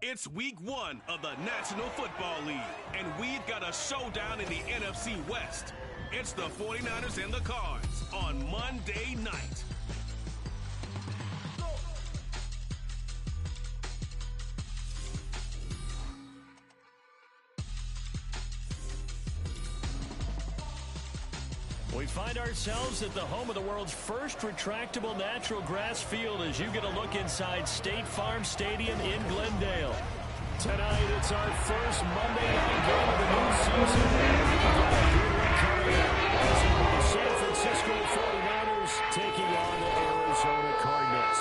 It's week 1 of the National Football League, and we've got a showdown in the NFC West. It's the 49ers and the Cards on Monday night. We find ourselves at the home of the world's first retractable natural grass field as you get a look inside State Farm Stadium in Glendale. Tonight, it's our first Monday night game of the new season. We've got a good one coming up as the San Francisco 49ers taking on the Arizona Cardinals.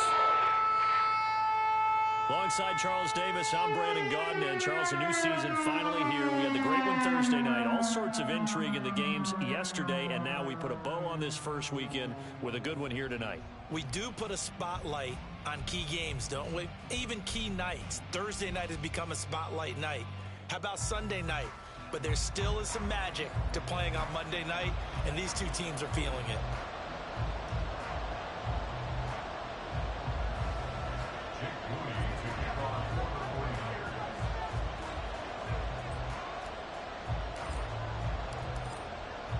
Alongside Charles Davis, I'm Brandon Gaudin. And Charles, a new season finally here. We had the great one Thursday night. All sorts of intrigue in the games yesterday, and now we put a bow on this first weekend with a good one here tonight. We do put a spotlight on key games, don't we? Even key nights. Thursday night has become a spotlight night. How about Sunday night? But there still is some magic to playing on Monday night, and these two teams are feeling it.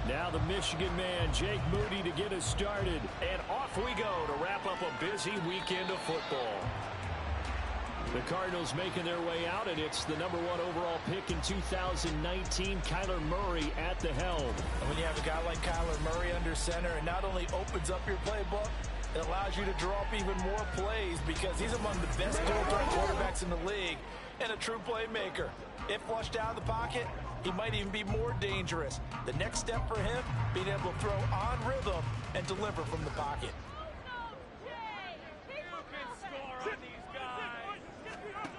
Now the Michigan man, Jake Moody, to get us started. And off we go to wrap up a busy weekend of football. The Cardinals making their way out, and it's the #1 overall pick in 2019, Kyler Murray at the helm. And when you have a guy like Kyler Murray under center, it not only opens up your playbook, it allows you to draw up even more plays because he's among the best dual-threat quarterbacks in the league and a true playmaker. If flushed out of the pocket, he might even be more dangerous. The next step for him, being able to throw on rhythm and deliver from the pocket.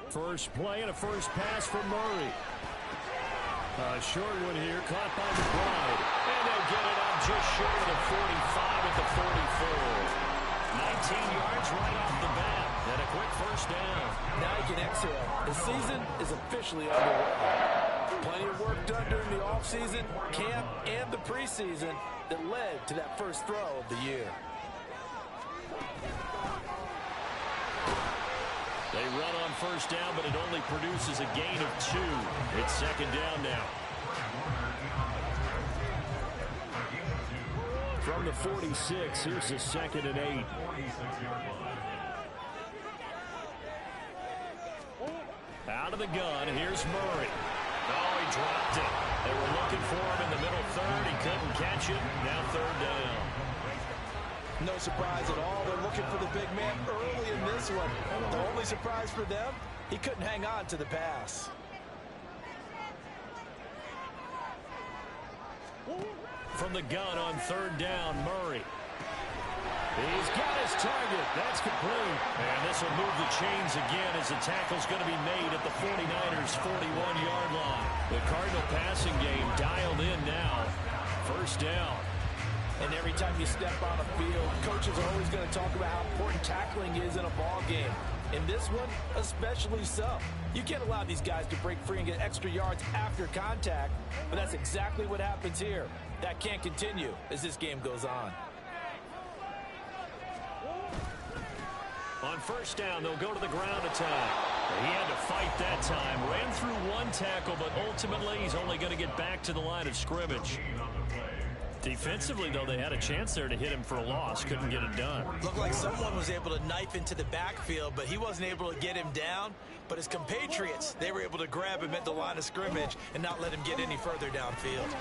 First play and a first pass for Murray. A short one here, caught by McBride. And they'll get it up just short of the 45 at the 44. 19 yards right off the bat. And a quick first down. Now he can exhale. The season is officially underway. Plenty of work done during the offseason, camp, and the preseason that led to that first throw of the year. They run on first down, but it only produces a gain of 2. It's second down now. From the 46, here's a 2nd and 8. Out of the gun, here's Murray. Oh, he dropped it. They were looking for him in the middle third. He couldn't catch it. Now 3rd down. No surprise at all. They're looking for the big man early in this one. The only surprise for them, he couldn't hang on to the pass. From the gun on 3rd down, Murray. He's got his target. That's complete. And this will move the chains again as the tackle's going to be made at the 49ers' 41-yard line. The Cardinal passing game dialed in now. First down. And every time you step on a field, coaches are always going to talk about how important tackling is in a ball game. In this one, especially so. You can't allow these guys to break free and get extra yards after contact, but that's exactly what happens here. That can't continue as this game goes on. On first down, they'll go to the ground attack. He had to fight that time. Ran through one tackle, but ultimately he's only going to get back to the line of scrimmage. Defensively, though, they had a chance there to hit him for a loss. Couldn't get it done. Looked like someone was able to knife into the backfield, but he wasn't able to get him down. But his compatriots, they were able to grab him at the line of scrimmage and not let him get any further downfield.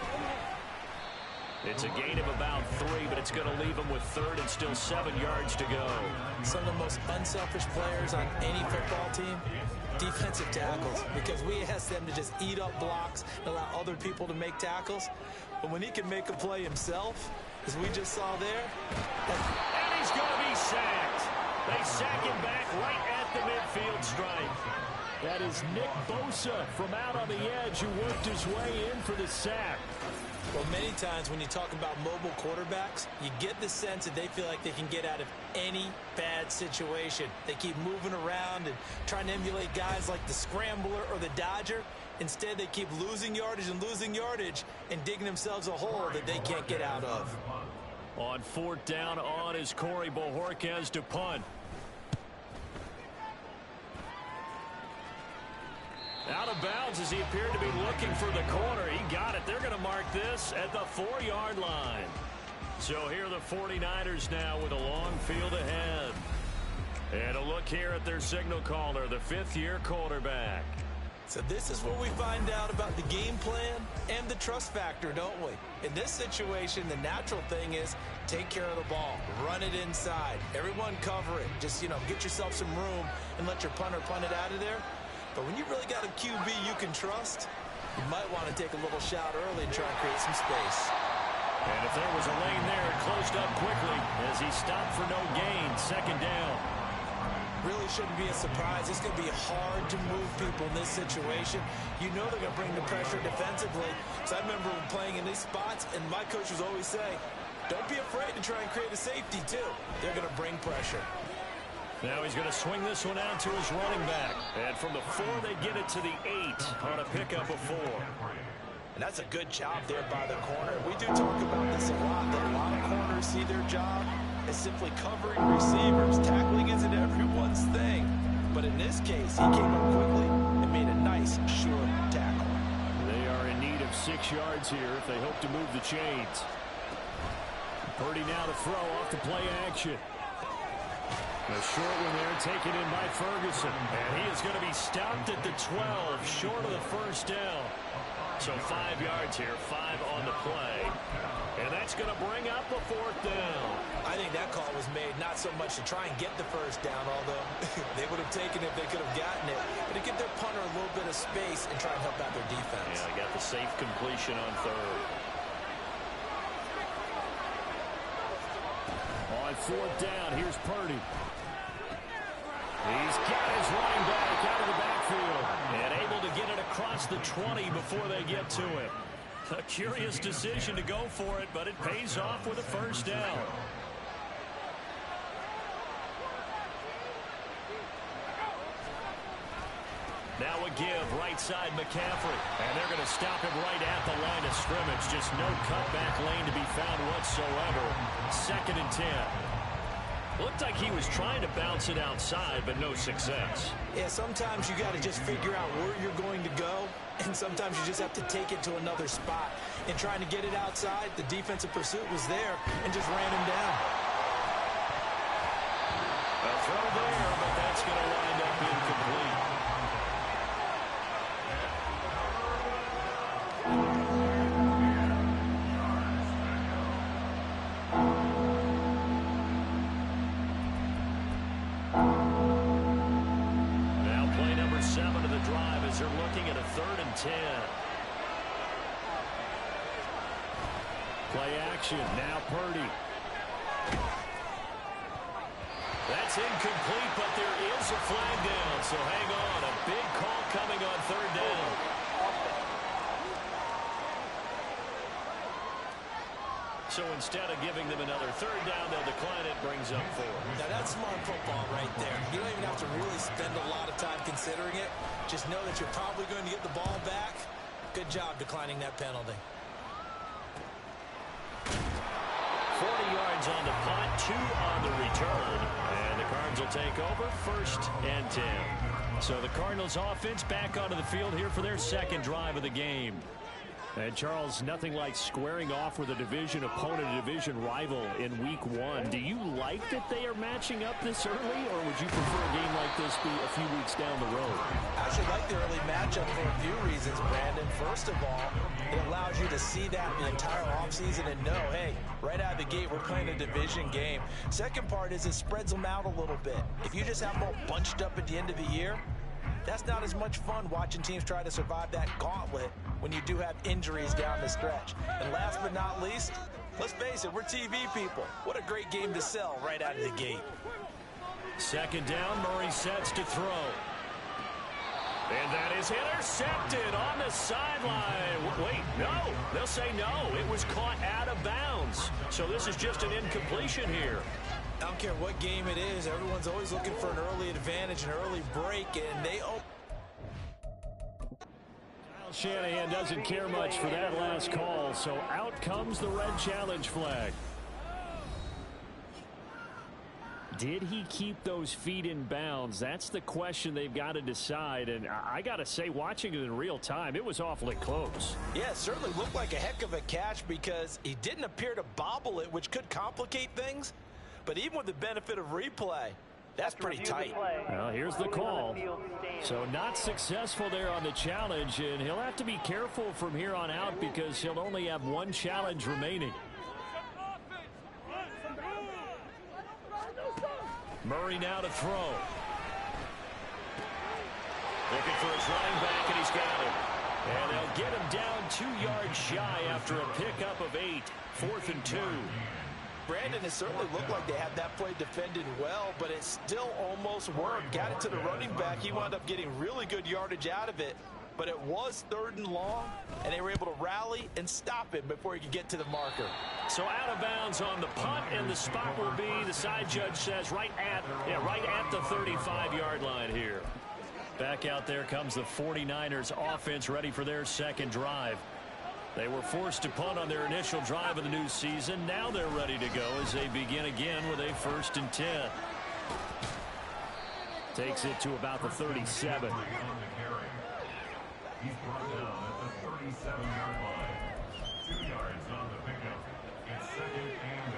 It's a gain of about 3, but it's going to leave him with 3rd and still 7 yards to go. Some of the most unselfish players on any football team, defensive tackles, because we ask them to just eat up blocks and allow other people to make tackles. But when he can make a play himself, as we just saw there. And he's going to be sacked. They sack him back right at the midfield stripe. That is Nick Bosa from out on the edge who worked his way in for the sack. Well, many times when you talk about mobile quarterbacks, you get the sense that they feel like they can get out of any bad situation. They keep moving around and trying to emulate guys like the scrambler or the dodger. Instead, they keep losing yardage and digging themselves a hole that they can't get out of. On 4th down on is Corey Bojorquez to punt. Out of bounds as he appeared to be looking for the corner. He got it. They're going to mark this at the 4-yard line. So here are the 49ers now with a long field ahead. And a look here at their signal caller, the fifth-year quarterback. So this is where we find out about the game plan and the trust factor, don't we? In this situation, the natural thing is take care of the ball, run it inside, everyone cover it. Just, get yourself some room and let your punter punt it out of there. But when you really got a QB you can trust, you might want to take a little shot early and try and create some space. And if there was a lane there, it closed up quickly as he stopped for no gain. Second down. Really shouldn't be a surprise. It's going to be hard to move people in this situation. You know they're going to bring the pressure defensively. So I remember playing in these spots, and my coaches always say, don't be afraid to try and create a safety, too. They're going to bring pressure. Now he's going to swing this one out to his running back. And from the 4, they get it to the 8 on a pickup of 4. And that's a good job there by the corner. We do talk about this a lot, that a lot of corners see their job as simply covering receivers. Tackling isn't everyone's thing. But in this case, he came up quickly and made a nice, short tackle. They are in need of 6 yards here if they hope to move the chains. Purdy now to throw off the play action. A short one there taken in by Ferguson. And he is going to be stopped at the 12, short of the first down. So 5 yards here, 5 on the play. And that's going to bring up a 4th down. I think that call was made not so much to try and get the first down, although they would have taken it if they could have gotten it, but to give their punter a little bit of space and try and help out their defense. Yeah, they got the safe completion on 3rd. On 4th down, here's Purdy. He's got his running back out of the backfield and able to get it across the 20 before they get to it. A curious decision to go for it, but it pays off with a first down. Now a give, right side McCaffrey. And they're going to stop him right at the line of scrimmage. Just no cutback lane to be found whatsoever. 2nd and 10. Looked like he was trying to bounce it outside, but no success. Yeah, sometimes you got to just figure out where you're going to go, and sometimes you just have to take it to another spot. And trying to get it outside, the defensive pursuit was there and just ran him down. A throw there, but that's going to wind up incomplete. They're looking at a 3rd and 10. Play action. Now Purdy. That's incomplete, but there is a flag down. So hang on. A big call coming on 3rd down. So instead of giving them another 3rd down, they'll decline it, brings up 4. Now that's smart football right there. You don't even have to really spend a lot of time considering it. Just know that you're probably going to get the ball back. Good job declining that penalty. 40 yards on the punt, 2 on the return. And the Cards will take over, 1st and 10. So the Cardinals offense back onto the field here for their 2nd drive of the game. And Charles, nothing like squaring off with a division opponent, a division rival in week 1. Do you like that they are matching up this early, or would you prefer a game like this be a few weeks down the road? I actually like the early matchup for a few reasons, Brandon. First of all, it allows you to see that the entire offseason and know, hey, right out of the gate, we're playing a division game. Second part is it spreads them out a little bit. If you just have them all bunched up at the end of the year, that's not as much fun watching teams try to survive that gauntlet when you do have injuries down the stretch. And last but not least, let's face it, we're TV people. What a great game to sell right out of the gate. 2nd down, Murray sets to throw. And that is intercepted on the sideline. Wait, no. They'll say no. It was caught out of bounds. So this is just an incompletion here. I don't care what game it is. Everyone's always looking for an early advantage, an early break, and they Shanahan doesn't care much for that last call, so out comes the red challenge flag. Did he keep those feet in bounds? That's the question they've got to decide. And I got to say, watching it in real time, it was awfully close. Yeah, it certainly looked like a heck of a catch because he didn't appear to bobble it, which could complicate things. But even with the benefit of replay, that's pretty tight. Well, here's the call. So not successful there on the challenge, and he'll have to be careful from here on out because he'll only have one challenge remaining. Murray now to throw. Looking for his running back, and he's got him. And they'll get him down 2 yards shy after a pickup of 8. 4th and 2. Brandon, it certainly looked like they had that play defended well, but it still almost worked. Got it to the running back. He wound up getting really good yardage out of it. But it was 3rd and long, and they were able to rally and stop him before he could get to the marker. So out of bounds on the punt, and the spot will be, the side judge says, right at the 35-yard line here. Back out there comes the 49ers offense ready for their second drive. They were forced to punt on their initial drive of the new season. Now they're ready to go as they begin again with a 1st and 10. Takes it to about the 37. He's brought down at the 37-yard line. 2 yards on the pickup. It's 2nd and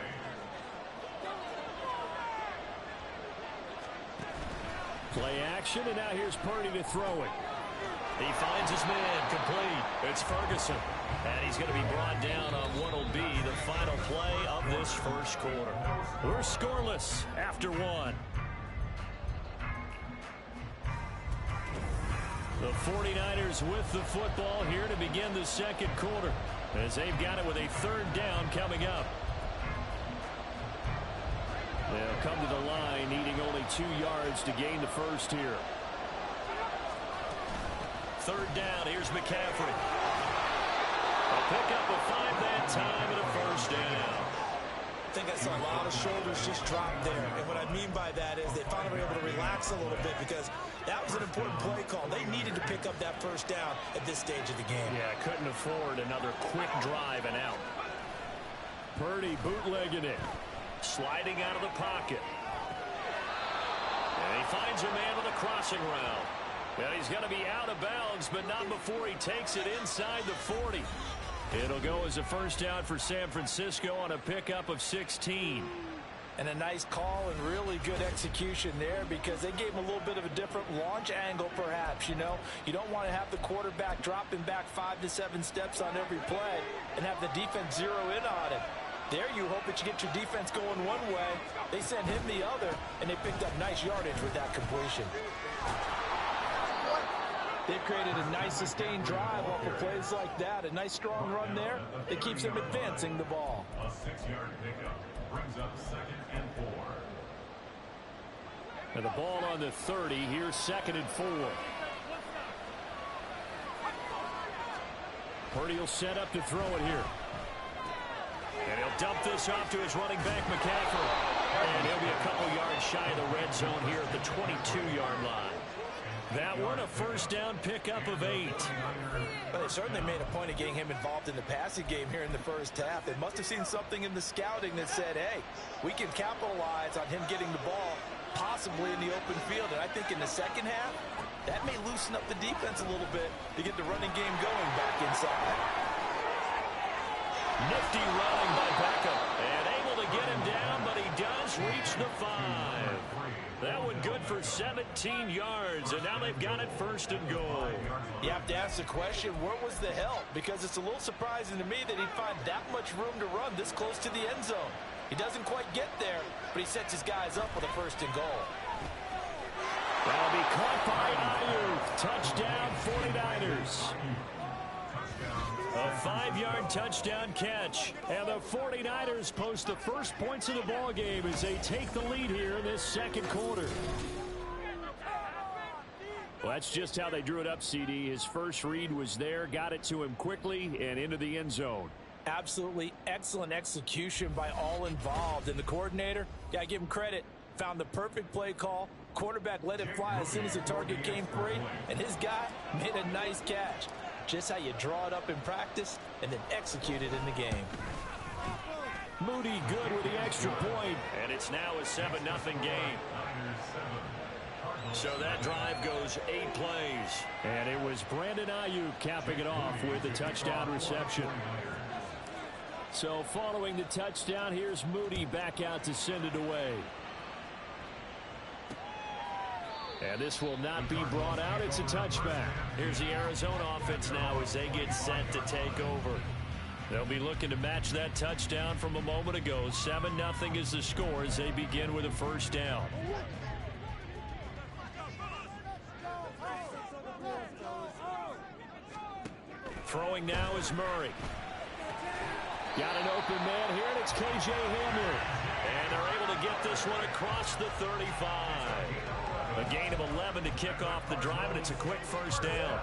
8. Play action, and now here's Purdy to throw it. He finds his man, complete. It's Ferguson. And he's going to be brought down on what will be the final play of this first quarter. We're scoreless after 1. The 49ers with the football here to begin the second quarter as they've got it with a 3rd down coming up. They'll come to the line needing only 2 yards to gain the first here. 3rd down, here's McCaffrey. A pickup of 5 that time and a 1st down. I think I saw a lot of shoulders just drop there. And what I mean by that is they finally were able to relax a little bit because that was an important play call. They needed to pick up that 1st down at this stage of the game. Yeah, couldn't afford another quick drive and out. Purdy bootlegging it. Sliding out of the pocket. And he finds a man with a crossing route. Well, he's going to be out of bounds, but not before he takes it inside the 40. It'll go as a 1st down for San Francisco on a pickup of 16. And a nice call and really good execution there because they gave him a little bit of a different launch angle perhaps, you know. You don't want to have the quarterback dropping back 5 to 7 steps on every play and have the defense zero in on him. There you hope that you get your defense going one way. They sent him the other, and they picked up nice yardage with that completion. They've created a nice sustained drive off of plays like that. A nice strong run there that keeps them advancing the ball. A 6-yard pickup brings up 2nd and 4. And the ball on the 30. Here's 2nd and 4. Purdy will set up to throw it here. And he'll dump this off to his running back, McCaffrey. And he'll be a couple yards shy of the red zone here at the 22-yard line. That one a 1st down pickup of 8. But they certainly made a point of getting him involved in the passing game here in the 1st half. They must have seen something in the scouting that said, hey, we can capitalize on him getting the ball possibly in the open field. And I think in the 2nd half, that may loosen up the defense a little bit to get the running game going back inside. Nifty running by Beckham. And able to get him down, but he does reach the 5. That one good for 17 yards, and now they've got it 1st and goal. You have to ask the question, where was the help? Because it's a little surprising to me that he'd find that much room to run this close to the end zone. He doesn't quite get there, but he sets his guys up with a 1st and goal. That'll be caught by Ayuk. Touchdown, 49ers. A 5-yard touchdown catch. And the 49ers post the first points of the ball game as they take the lead here in this second quarter. Well, that's just how they drew it up, CD. His first read was there, got it to him quickly and into the end zone. Absolutely excellent execution by all involved. And the coordinator, got to give him credit, found the perfect play call. Quarterback let it fly as soon as the target came free, and his guy made a nice catch. Just how you draw it up in practice and then execute it in the game. Moody good with the extra point. And it's now a 7-0 game. So that drive goes 8 plays. And it was Brandon Ayuk capping it off with a touchdown reception. So following the touchdown, here's Moody back out to send it away. And this will not be brought out. It's a touchback. Here's the Arizona offense now as they get set to take over. They'll be looking to match that touchdown from a moment ago. 7-0 is the score as they begin with a first down. Throwing now is Murray. Got an open man here, and it's KJ Hamler. And they're able to get this one across the 35. A gain of 11 to kick off the drive, and it's a quick first down.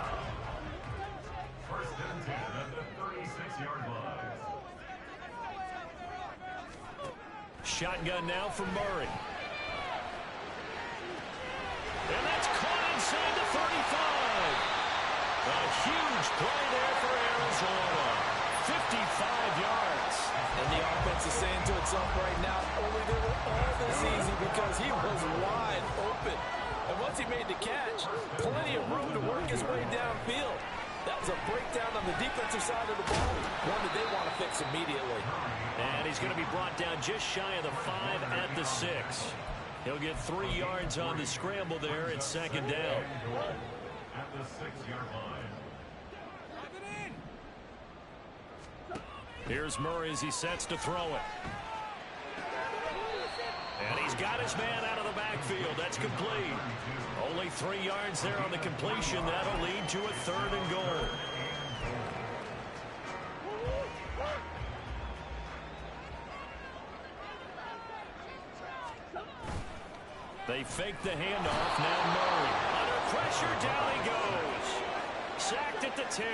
First and 10 at the 36-yard line. Shotgun now from Murray. And that's caught inside the 35. A huge play there for Arizona. 55 yards. And the offense is saying to itself right now, only they were all this easy because he was wide open. And once he made the catch, plenty of room to work his way downfield. That was a breakdown on the defensive side of the ball, one that they want to fix immediately. And he's going to be brought down just shy of the 5 at the 6. He'll get 3 yards on the scramble there. It's second down. At the 6-yard line. Here's Murray as he sets to throw it. And he's got his man out of the backfield. That's complete. Only 3 yards there on the completion. That'll lead to a 3rd and goal. They fake the handoff. Now Murray. Under pressure, down he goes. Sacked at the 10.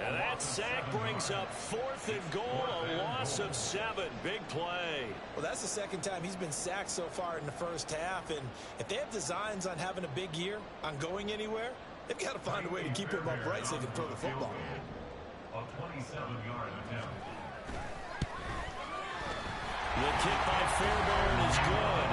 And that sack brings up 4th and goal, a loss of 7. Big play. Well, that's the second time he's been sacked so far in the first half. And if they have designs on having a big year, on going anywhere, they've got to find a way to keep him upright so they can throw the football. A 27-yard attempt. The kick by Fairbairn is good.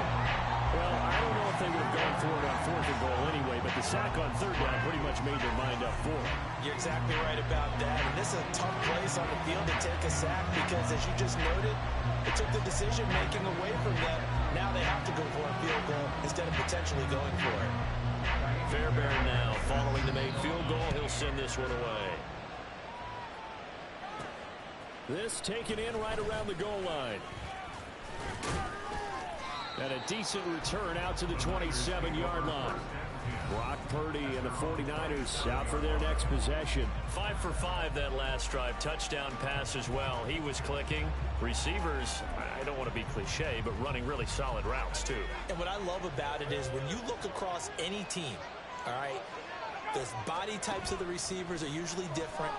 Well, I don't know if they would have gone for it on 4th and goal anyway, but the sack on 3rd down pretty much made their mind up for it. You're exactly right about that. And this is a tough place on the field to take a sack because, as you just noted, it took the decision-making away from them. Now they have to go for a field goal instead of potentially going for it. Fairbairn now following the made field goal. He'll send this one away. This taken in right around the goal line. And a decent return out to the 27-yard line. Brock Purdy and the 49ers out for their next possession. 5 for 5 that last drive. Touchdown pass as well. He was clicking. Receivers, I don't want to be cliche, but running really solid routes too. And what I love about it is when you look across any team, all right, the body types of the receivers are usually different.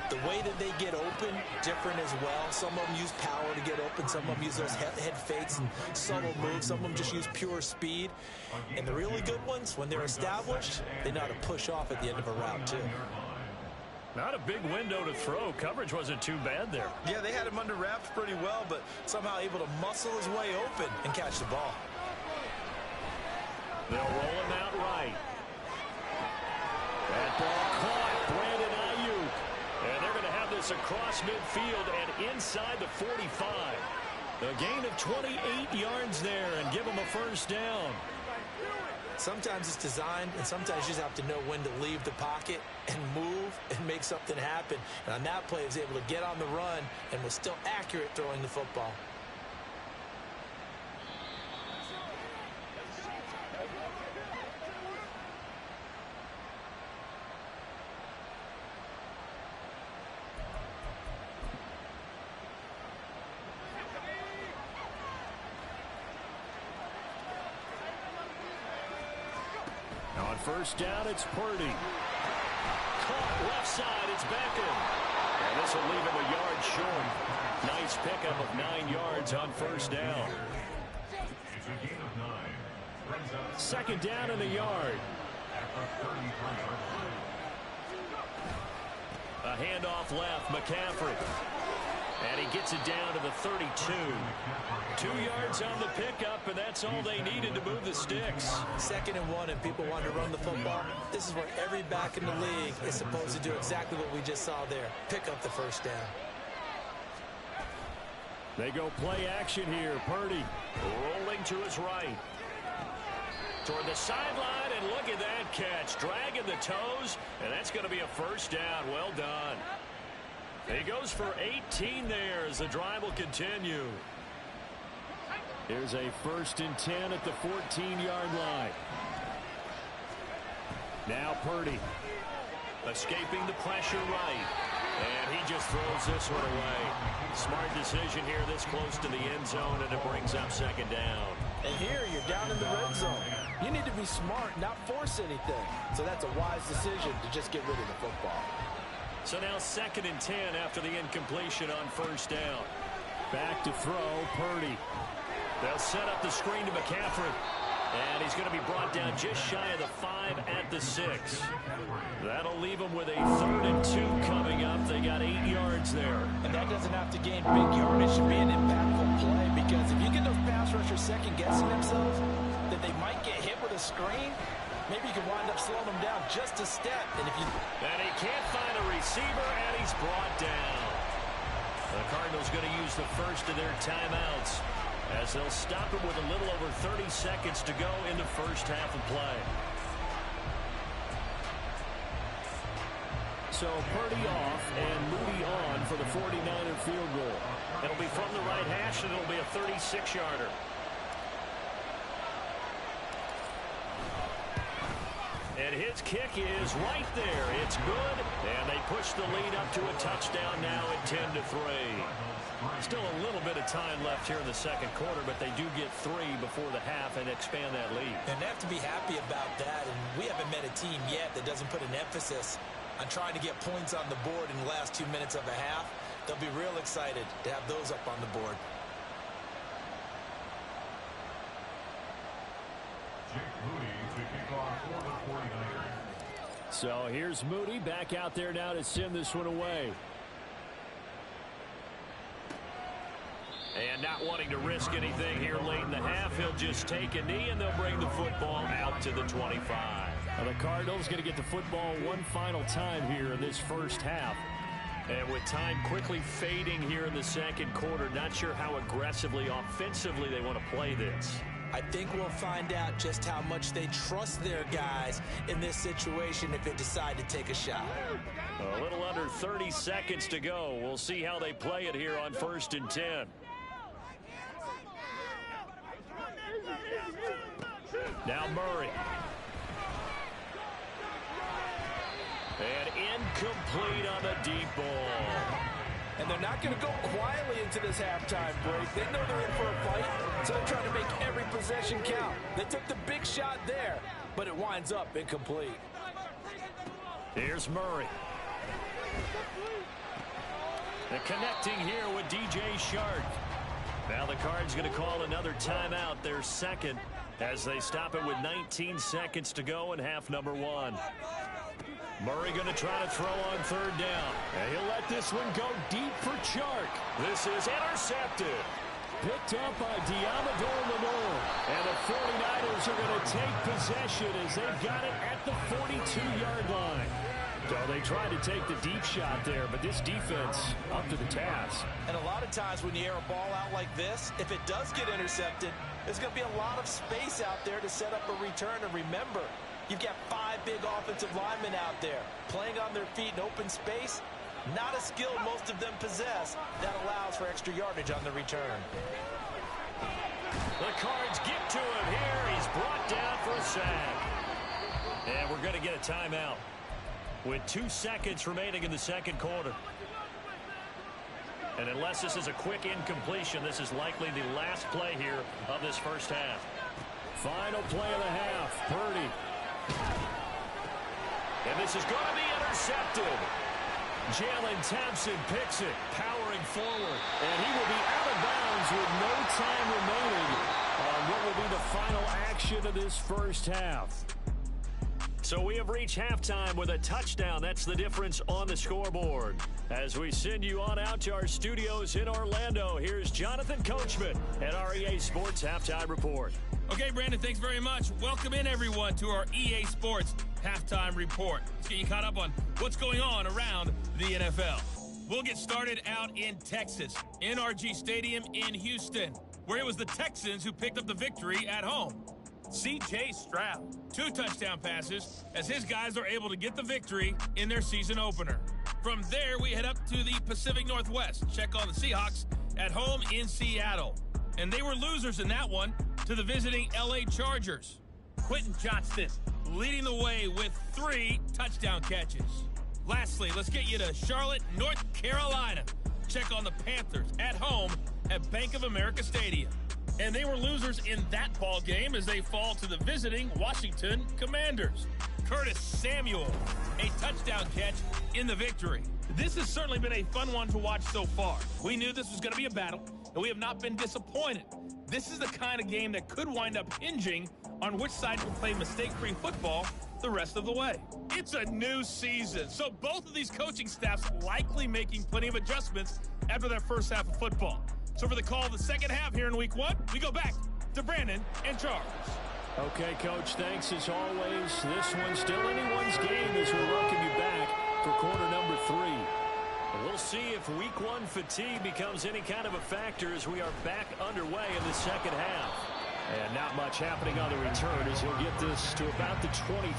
The way that they get open, different as well. Some of them use power to get open. Some of them use those head fakes and subtle moves. Some of them just use pure speed. And the really good ones, when they're established, they know how to push off at the end of a route, too. Not a big window to throw. Coverage wasn't too bad there. Yeah, they had him under wraps pretty well, but somehow able to muscle his way open and catch the ball. They'll roll him out right. That ball caught. Brandon Ayuk. And they're going to have this across midfield and inside the 45. A gain of 28 yards there and give them a first down. Sometimes it's designed, and sometimes you just have to know when to leave the pocket and move and make something happen. And on that play, he was able to get on the run and was still accurate throwing the football. On first down, it's Purdy. Caught left side, it's Beckham. And this will leave him a yard short. Nice pickup of 9 yards on first down. It's a gain of 9. Brings up Second down in the yard. at the 33-yard line. A handoff left, McCaffrey. And he gets it down to the 32. 2 yards on the pickup, and that's all they needed to move the sticks. 2nd and 1, and people want to run the football. This is where every back in the league is supposed to do exactly what we just saw there. Pick up the first down. They go play action here. Purdy rolling to his right. Toward the sideline, and look at that catch. Dragging the toes, and that's going to be a first down. Well done. He goes for 18 there as the drive will continue. Here's a 1st and 10 at the 14-yard line. Now Purdy escaping the pressure right. And he just throws this one away. Smart decision here this close to the end zone, and it brings up 2nd down. And here you're down in the red zone. You need to be smart, not force anything. So that's a wise decision to just get rid of the football. So now 2nd and 10 after the incompletion on 1st down. Back to throw, Purdy. They'll set up the screen to McCaffrey. And he's going to be brought down just shy of the 5 at the 6. That'll leave him with a 3rd and 2 coming up. They got 8 yards there. And that doesn't have to gain big yardage to be an impactful play, because if you get those pass rushers second-guessing themselves, that they might get hit with a screen, maybe you can wind up slowing them down just a step. And he can't find a receiver, and he's brought down. The Cardinals going to use the first of their timeouts, as they'll stop it with a little over 30 seconds to go in the first half of play. So Purdy off and Moody on for the 49er field goal. It'll be from the right hash, and it'll be a 36-yarder. And his kick is right there. It's good, and they push the lead up to a touchdown now at 10-3. Still a little bit of time left here in the 2nd quarter, but they do get 3 before the half and expand that lead. And they have to be happy about that, and we haven't met a team yet that doesn't put an emphasis on trying to get points on the board in the last 2 minutes of a half. They'll be real excited to have those up on the board. So here's Moody back out there now to send this one away. And not wanting to risk anything here late in the half, he'll just take a knee, and they'll bring the football out to the 25. Now the Cardinals going to get the football one final time here in this first half. And with time quickly fading here in the 2nd quarter, not sure how aggressively, offensively they want to play this. I think we'll find out just how much they trust their guys in this situation if they decide to take a shot. A little under 30 seconds to go. We'll see how they play it here on 1st and 10. Now Murray. And incomplete on the deep ball. And they're not going to go quietly into this halftime break. They know they're in for a fight, so they're trying to make every possession count. They took the big shot there, but it winds up incomplete. Here's Murray. They're connecting here with DJ Shark. Now the Cards going to call another timeout, their 2nd, as they stop it with 19 seconds to go in half number 1. Murray going to try to throw on 3rd down. And he'll let this one go deep for Chark. This is intercepted. Picked up by Diamador Lenore. And the 49ers are going to take possession as they've got it at the 42-yard line. So they tried to take the deep shot there, but this defense up to the task. And a lot of times when you air a ball out like this, if it does get intercepted, there's going to be a lot of space out there to set up a return. And remember, you've got 5 big offensive linemen out there playing on their feet in open space. Not a skill most of them possess that allows for extra yardage on the return. The Cards get to him here. He's brought down for a sack. And we're going to get a timeout with 2 seconds remaining in the 2nd quarter. And unless this is a quick incompletion, this is likely the last play here of this first half. Final play of the half. Purdy. And this is going to be intercepted. Jalen Thompson picks it, powering forward. And he will be out of bounds with no time remaining on what will be the final action of this first half. So we have reached halftime with a touchdown. That's the difference on the scoreboard. As we send you on out to our studios in Orlando, here's Jonathan Coachman at our EA Sports Halftime Report. Okay, Brandon, thanks very much. Welcome in, everyone, to our EA Sports Halftime Report. Let's get you caught up on what's going on around the NFL. We'll get started out in Texas, NRG Stadium in Houston, where it was the Texans who picked up the victory at home. C.J. Stroud, 2 touchdown passes as his guys are able to get the victory in their season opener. From there, we head up to the Pacific Northwest. Check on the Seahawks at home in Seattle. And they were losers in that one to the visiting L.A. Chargers. Quentin Johnston leading the way with 3 touchdown catches. Lastly, let's get you to Charlotte, North Carolina. Check on the Panthers at home at Bank of America Stadium. And they were losers in that ball game as they fall to the visiting Washington Commanders. Curtis Samuel, a touchdown catch in the victory. This has certainly been a fun one to watch so far. We knew this was going to be a battle, and we have not been disappointed. This is the kind of game that could wind up hinging on which side will play mistake-free football the rest of the way. It's a new season, so both of these coaching staffs likely making plenty of adjustments after their first half of football. So for the call of the second half here in week 1, we go back to Brandon and Charles. Okay, Coach, thanks as always. This one's still anyone's game as we welcome you back for quarter number 3. We'll see if week 1 fatigue becomes any kind of a factor as we are back underway in the second half. And not much happening on the return as he'll get this to about the 23.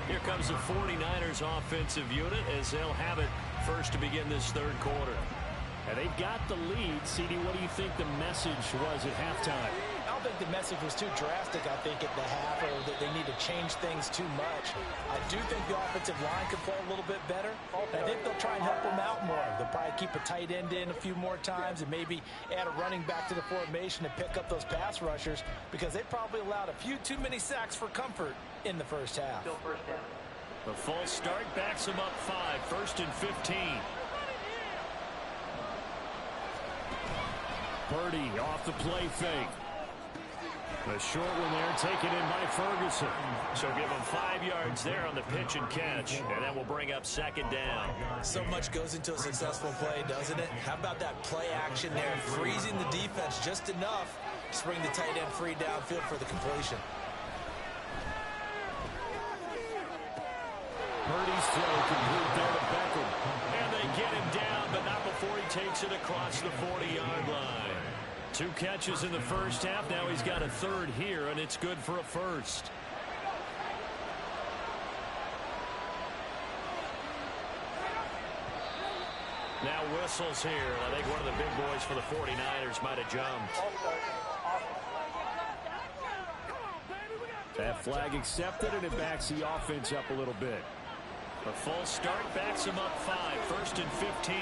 Here comes the 49ers offensive unit as they'll have it first to begin this third quarter. And they've got the lead. CD, what do you think the message was at halftime? I don't think the message was too drastic, I think, at the half, or that they need to change things too much. I do think the offensive line could play a little bit better. I think they'll try and help them out more. They'll probably keep a tight end in a few more times and maybe add a running back to the formation and pick up those pass rushers because they probably allowed a few too many sacks for comfort in the first half. The false start backs them up 5, first and 15. Purdy off the play fake. The short one there taken in by Ferguson. So give him 5 yards there on the pitch and catch. And that will bring up second down. So much goes into a successful play, doesn't it? How about that play action there? Freezing the defense just enough to bring the tight end free downfield for the completion. Purdy's throw complete there to Beckham. And they get him down, but not before he takes it across the 40-yard line. 2 catches in the first half. Now he's got a third here, and it's good for a first. Now whistles here. I think one of the big boys for the 49ers might have jumped. That flag accepted, and it backs the offense up a little bit. A false start backs him up 5, first and 15.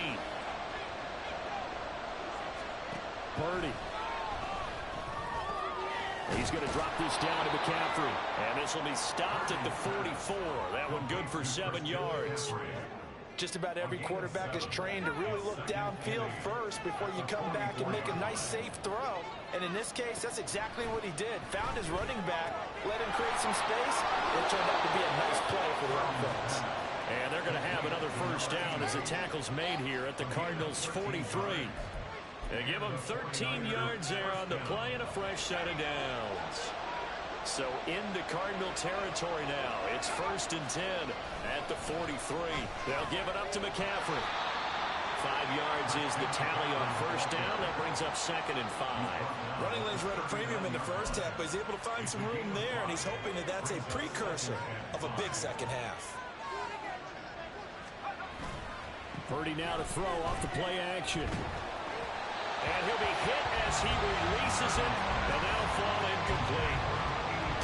Purdy. He's going to drop this down to McCaffrey. And this will be stopped at the 44. That one good for 7 yards. Just about every quarterback is trained to really look downfield first before you come back and make a nice, safe throw. And in this case, that's exactly what he did. Found his running back, let him create some space. It turned out to be a nice play for the offense. And they're going to have another first down as the tackle's made here at the Cardinals' 43. They give them 13 yards there on the play and a fresh set of downs. So into Cardinal territory now. It's first and 10 at the 43. They'll give it up to McCaffrey. 5 yards is the tally on first down. That brings up second and 5. Running lanes were at a premium in the first half, but he's able to find some room there, and he's hoping that that's a precursor of a big second half. Purdy now to throw off the play action. And he'll be hit as he releases it. And that'll fall incomplete.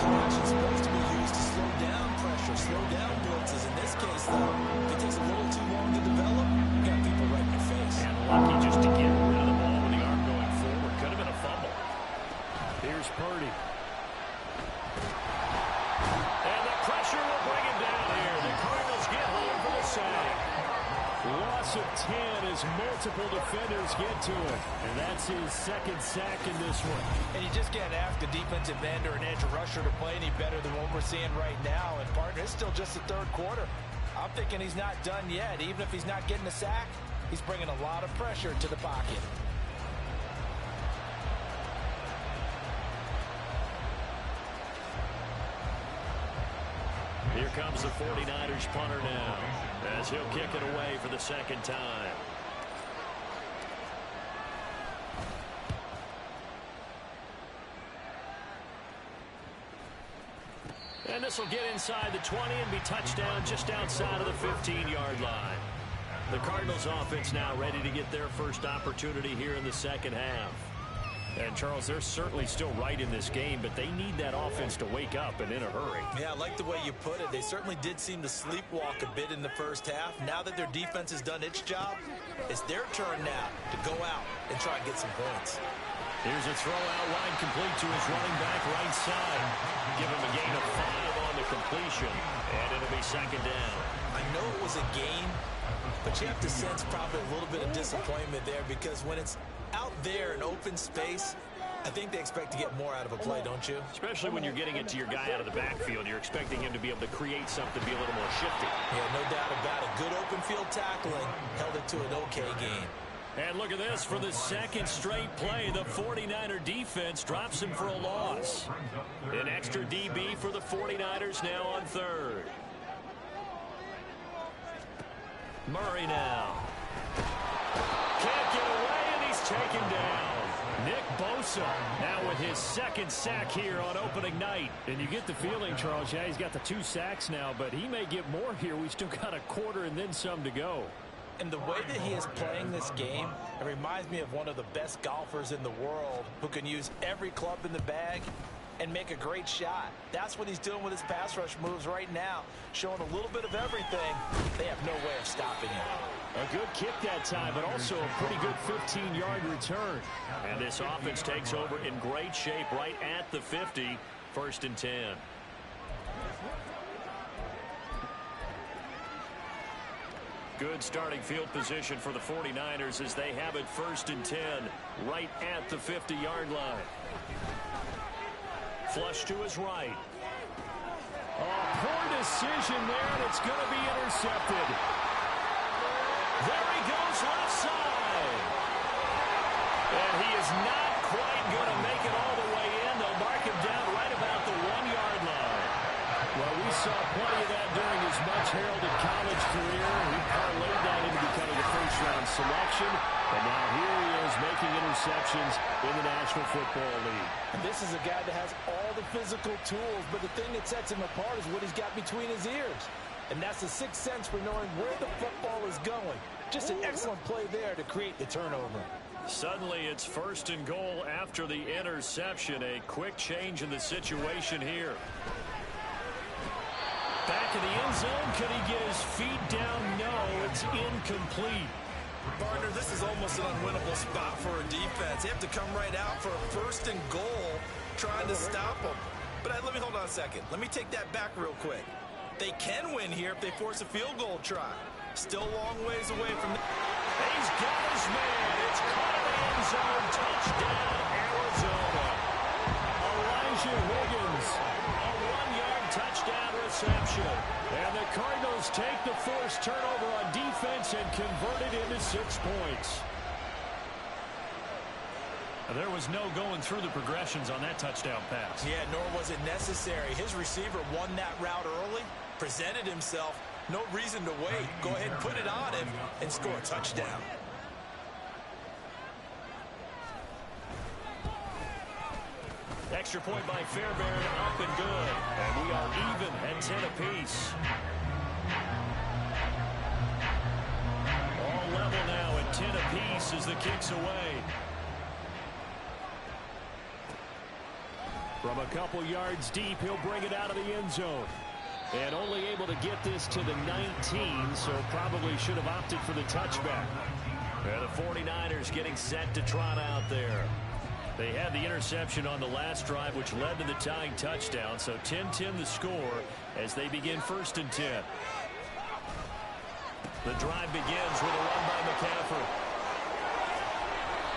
Action's supposed to be used to slow down pressure, slow down blitzes. In this case, though, if it takes a little too long to develop, you got people right in your face. And lucky just to get rid of the ball with the arm going forward. Could have been a fumble. Here's Purdy. And the pressure will bring him down here. The Cardinals get home for the sack. Loss of 10 as as multiple defenders get to him. And that's his second sack in this one. And you just can't ask a defensive end or an edge rusher to play any better than what we're seeing right now. And, partner, it's still just the third quarter. I'm thinking he's not done yet. Even if he's not getting a sack, he's bringing a lot of pressure to the pocket. Here comes the 49ers punter now, as he'll kick it away for the second time. And this will get inside the 20 and be touchdown just outside of the 15-yard line. The Cardinals offense now ready to get their first opportunity here in the second half. And, Charles, they're certainly still right in this game, but they need that offense to wake up and in a hurry. Yeah, I like the way you put it. They certainly did seem to sleepwalk a bit in the first half. Now that their defense has done its job, it's their turn now to go out and try and get some points. Here's a throw out wide complete to his running back right side. Give him a gain of 5 on the completion, and it'll be second down. I know it was a gain, but you have to sense probably a little bit of disappointment there, because when it's out there in open space, I think they expect to get more out of a play, don't you? Especially when you're getting it to your guy out of the backfield. You're expecting him to be able to create something, be a little more shifty. Yeah, no doubt about it. Good open field tackling held it to an okay game. And look at this. For the second straight play, the 49er defense drops him for a loss. An extra DB for the 49ers now on third. Murray now. Can't get away, and he's taken down. Nick Bosa now with his second sack here on opening night. And you get the feeling, Charles, yeah, he's got the 2 sacks now, but he may get more here. We still got a quarter and then some to go. And the way that he is playing this game, it reminds me of one of the best golfers in the world who can use every club in the bag and make a great shot. That's what he's doing with his pass rush moves right now, showing a little bit of everything. They have no way of stopping him. A good kick that time, but also a pretty good 15-yard return. And this offense takes over in great shape right at the 50, 1st and 10. Good starting field position for the 49ers as they have it 1st and 10 right at the 50-yard line. Flush to his right. Oh, poor decision there, and it's going to be intercepted. There he goes left side. And he is not quite going to make it all the way in. They'll mark him down right about the 1-yard line. Well, we saw plenty of that during his much-heralded college career. He parlayed that into becoming a first-round selection. And now here he is making interceptions in the National Football League. And this is a guy that has all the physical tools, but the thing that sets him apart is what he's got between his ears. And that's the sixth sense for knowing where the football is going. Just an excellent play there to create the turnover. Suddenly it's 1st and goal after the interception. A quick change in the situation here. Back in the end zone. Could he get his feet down? No, it's incomplete. Partner, this is almost an unwinnable spot for a defense. They have to come right out for a 1st and goal, trying to stop them. But let me hold on a second. Let me take that back real quick. They can win here if they force a field goal try. Still a long ways away from the... He's got his man. It's caught in the end zone. Touchdown, Arizona. Elijah Higgins, a 1-yard touchdown reception. And the Cardinals take the forced turnover on defense and convert it into 6 points. There was no going through the progressions on that touchdown pass. Yeah, nor was it necessary. His receiver won that route early, presented himself. No reason to wait. Go ahead and put it on him and score a touchdown. Extra point by Fairbairn, up and good. And we are even at 10 apiece. All level now at 10 apiece as the kick's away. From a couple yards deep, he'll bring it out of the end zone. And only able to get this to the 19, so probably should have opted for the touchback. And the 49ers getting set to trot out there. They had the interception on the last drive, which led to the tying touchdown. So 10-10 the score as they begin 1st and 10. The drive begins with a run by McCaffrey.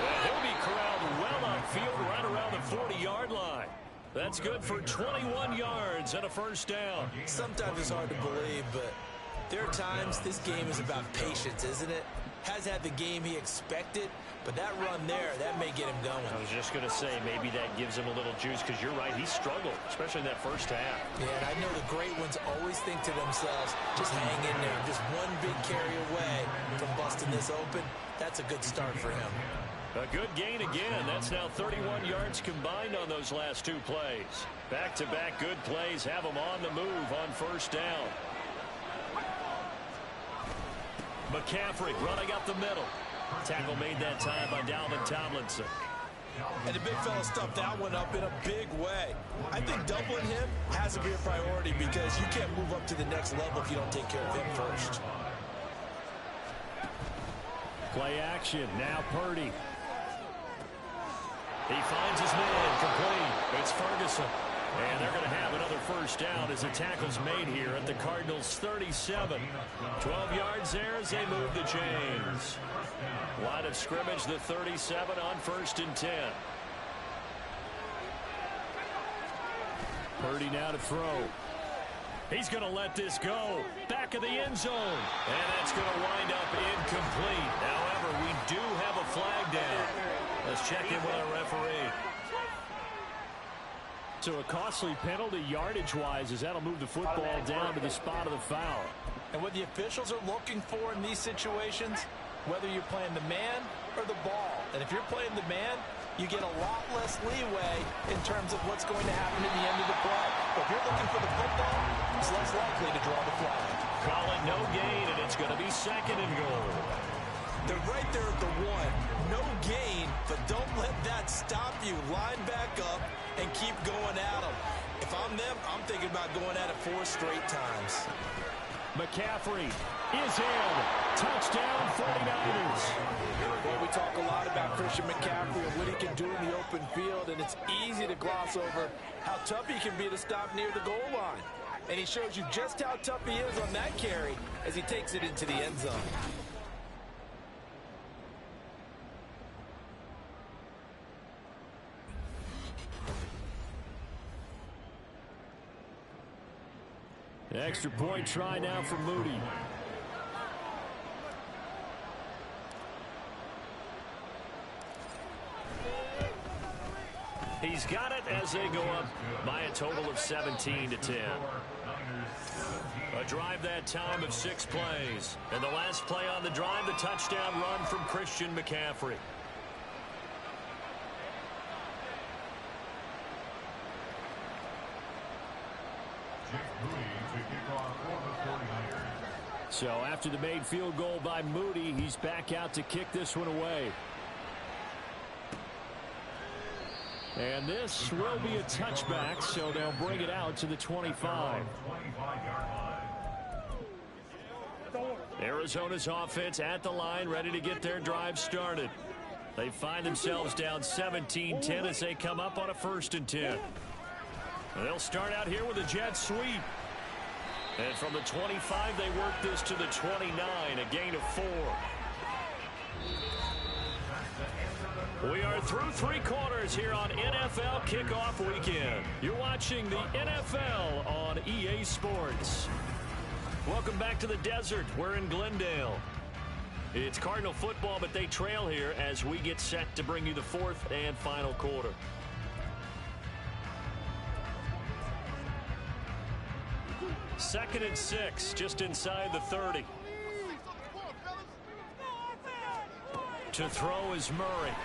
And he'll be corralled well upfield right around the 40-yard line. That's good for 21 yards and a first down. Sometimes it's hard to believe, but there are times this game is about patience, isn't it? Has had the game he expected, but that run there, that may get him going. I was just going to say, maybe that gives him a little juice, because you're right, he struggled, especially in that first half. Yeah, and I know the great ones always think to themselves, just hang in there, just one big carry away from busting this open. That's a good start for him. A good gain again. That's now 31 yards combined on those last two plays. Back-to-back good plays have him on the move on first down. McCaffrey running up the middle. Tackle made that time by Dalvin Tomlinson. And the big fella stuffed that one up in a big way. I think doubling him has to be a priority, because you can't move up to the next level if you don't take care of him first. Play action. Now Purdy. He finds his man complete. It's Ferguson. And they're going to have another first down as the tackle's made here at the Cardinals' 37. 12 yards there as they move the chains. Line of scrimmage, the 37 on 1st and 10. Purdy now to throw. He's going to let this go. Back of the end zone. And that's going to wind up incomplete. However, we do have a flag down. Let's check in with our referee. So a costly penalty yardage-wise, as that'll move the football down to the spot of the foul. And what the officials are looking for in these situations, whether you're playing the man or the ball. And if you're playing the man, you get a lot less leeway in terms of what's going to happen at the end of the play. But if you're looking for the football, it's less likely to draw the flag. Call it no gain, and it's going to be 2nd and goal. They're right there at the 1. No gain, but don't let that stop you. Line back up and keep going at them. If I'm them, I'm thinking about going at it 4 straight times. McCaffrey is in. Touchdown, 49ers. Well, we talk a lot about Christian McCaffrey and what he can do in the open field, and it's easy to gloss over how tough he can be to stop near the goal line. And he shows you just how tough he is on that carry as he takes it into the end zone. The extra point try now for Moody. He's got it as they go up by a total of 17-10. A drive that time of 6 plays. And the last play on the drive, the touchdown run from Christian McCaffrey. So after the made field goal by Moody, he's back out to kick this one away. And this will be a touchback, so they'll bring it out to the 25. Arizona's offense at the line, ready to get their drive started. They find themselves down 17-10 as they come up on a 1st and 10. They'll start out here with a jet sweep. And from the 25, they work this to the 29, a gain of 4. We are through 3 quarters here on NFL Kickoff Weekend. You're watching the NFL on EA Sports. Welcome back to the desert. We're in Glendale. It's Cardinal football, but they trail here as we get set to bring you the 4th and final quarter. Second and 6, just inside the 30. To throw is Murray.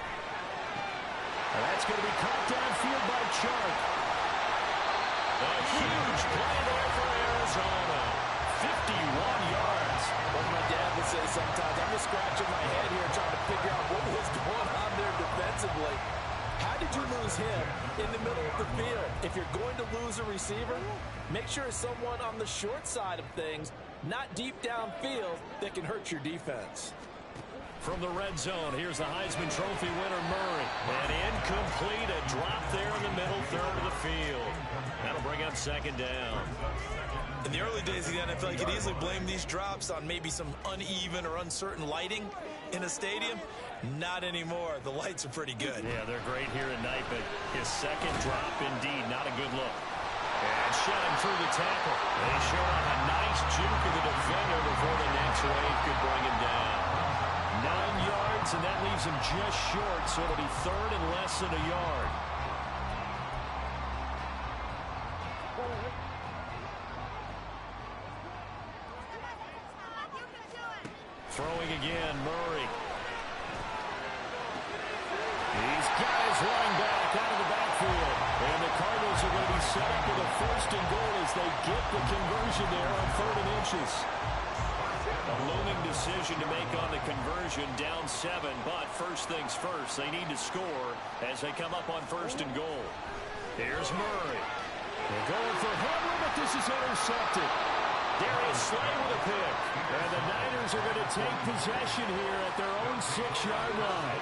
And that's going to be caught downfield by Chark. A huge play there for Arizona. 51 yards. Like my dad would say sometimes, I'm just scratching my head here trying to figure out what was going on there defensively. How did you lose him in the middle of the field? If you're going to lose a receiver, make sure it's someone on the short side of things, not deep downfield, that can hurt your defense. From the red zone, here's the Heisman Trophy winner, Murray. And incomplete, a drop there in the middle third of the field. That'll bring up second down. In the early days of the NFL, you could easily blame these drops on maybe some uneven or uncertain lighting in a stadium. Not anymore. The lights are pretty good. Yeah, they're great here at night, but his second drop, indeed, not a good look. And shot him through the tackle. They showed off a nice juke of the defender before the next wave could bring him down. 9 yards, and that leaves him just short, so it'll be third and less than a yard. Throwing again, Murray. These guys running back out of the backfield. And the Cardinals are going to be set up with a first and goal as they get the conversion there on 3rd and inches. A looming decision to make on the conversion, down 7, but first things first, they need to score as they come up on 1st and goal. Here's Murray. They're going for Hamlin, but this is intercepted. Darius Slay with a pick. And the Niners are going to take possession here at their own 6-yard line.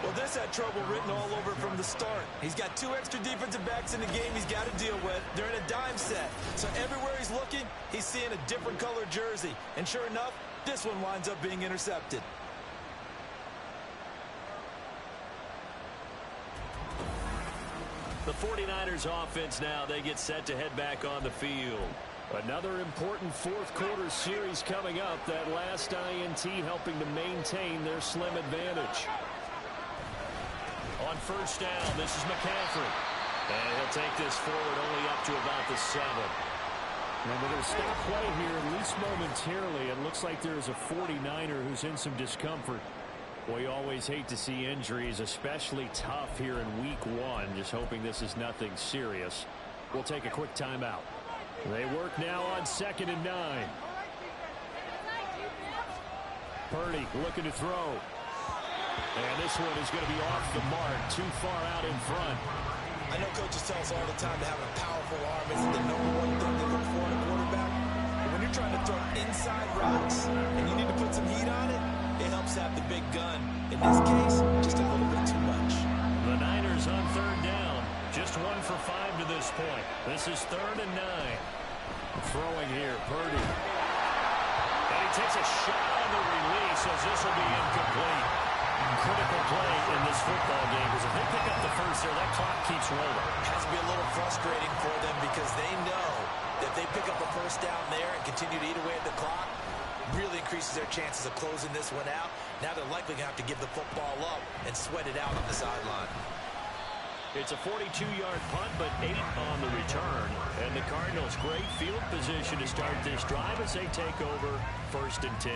Well, this had trouble written all over from the start. He's got 2 extra defensive backs in the game he's got to deal with. They're in a dime set. So everywhere he's looking, he's seeing a different colored jersey. And sure enough, this one winds up being intercepted. The 49ers offense now, they get set to head back on the field. Another important fourth-quarter series coming up. That last INT helping to maintain their slim advantage. On first down, this is McCaffrey. And he'll take this forward only up to about the 7. And they're going to stop play here, at least momentarily. It looks like there's a 49er who's in some discomfort. We always hate to see injuries, especially tough here in week 1. Just hoping this is nothing serious. We'll take a quick timeout. They work now on 2nd and 9. Purdy looking to throw. And this one is going to be off the mark, too far out in front. I know coaches tell us all the time to have a powerful arm isn't the #1 thing they look for in a quarterback. But when you're trying to throw inside routes and you need to put some heat on it, it helps have the big gun. In this case, just a little bit too much. The Niners on 3rd down. Just 1 for 5 to this point. This is 3rd and 9. Throwing here, Purdy. And he takes a shot on the release as this will be incomplete. Critical play in this football game because if they pick up the first there, that clock keeps rolling. It has to be a little frustrating for them because they know that they pick up the first down there and continue to eat away at the clock, really increases their chances of closing this one out. Now they're likely going to have to give the football up and sweat it out on the sideline. It's a 42-yard punt, but 8 on the return. And the Cardinals, great field position to start this drive as they take over 1st and 10.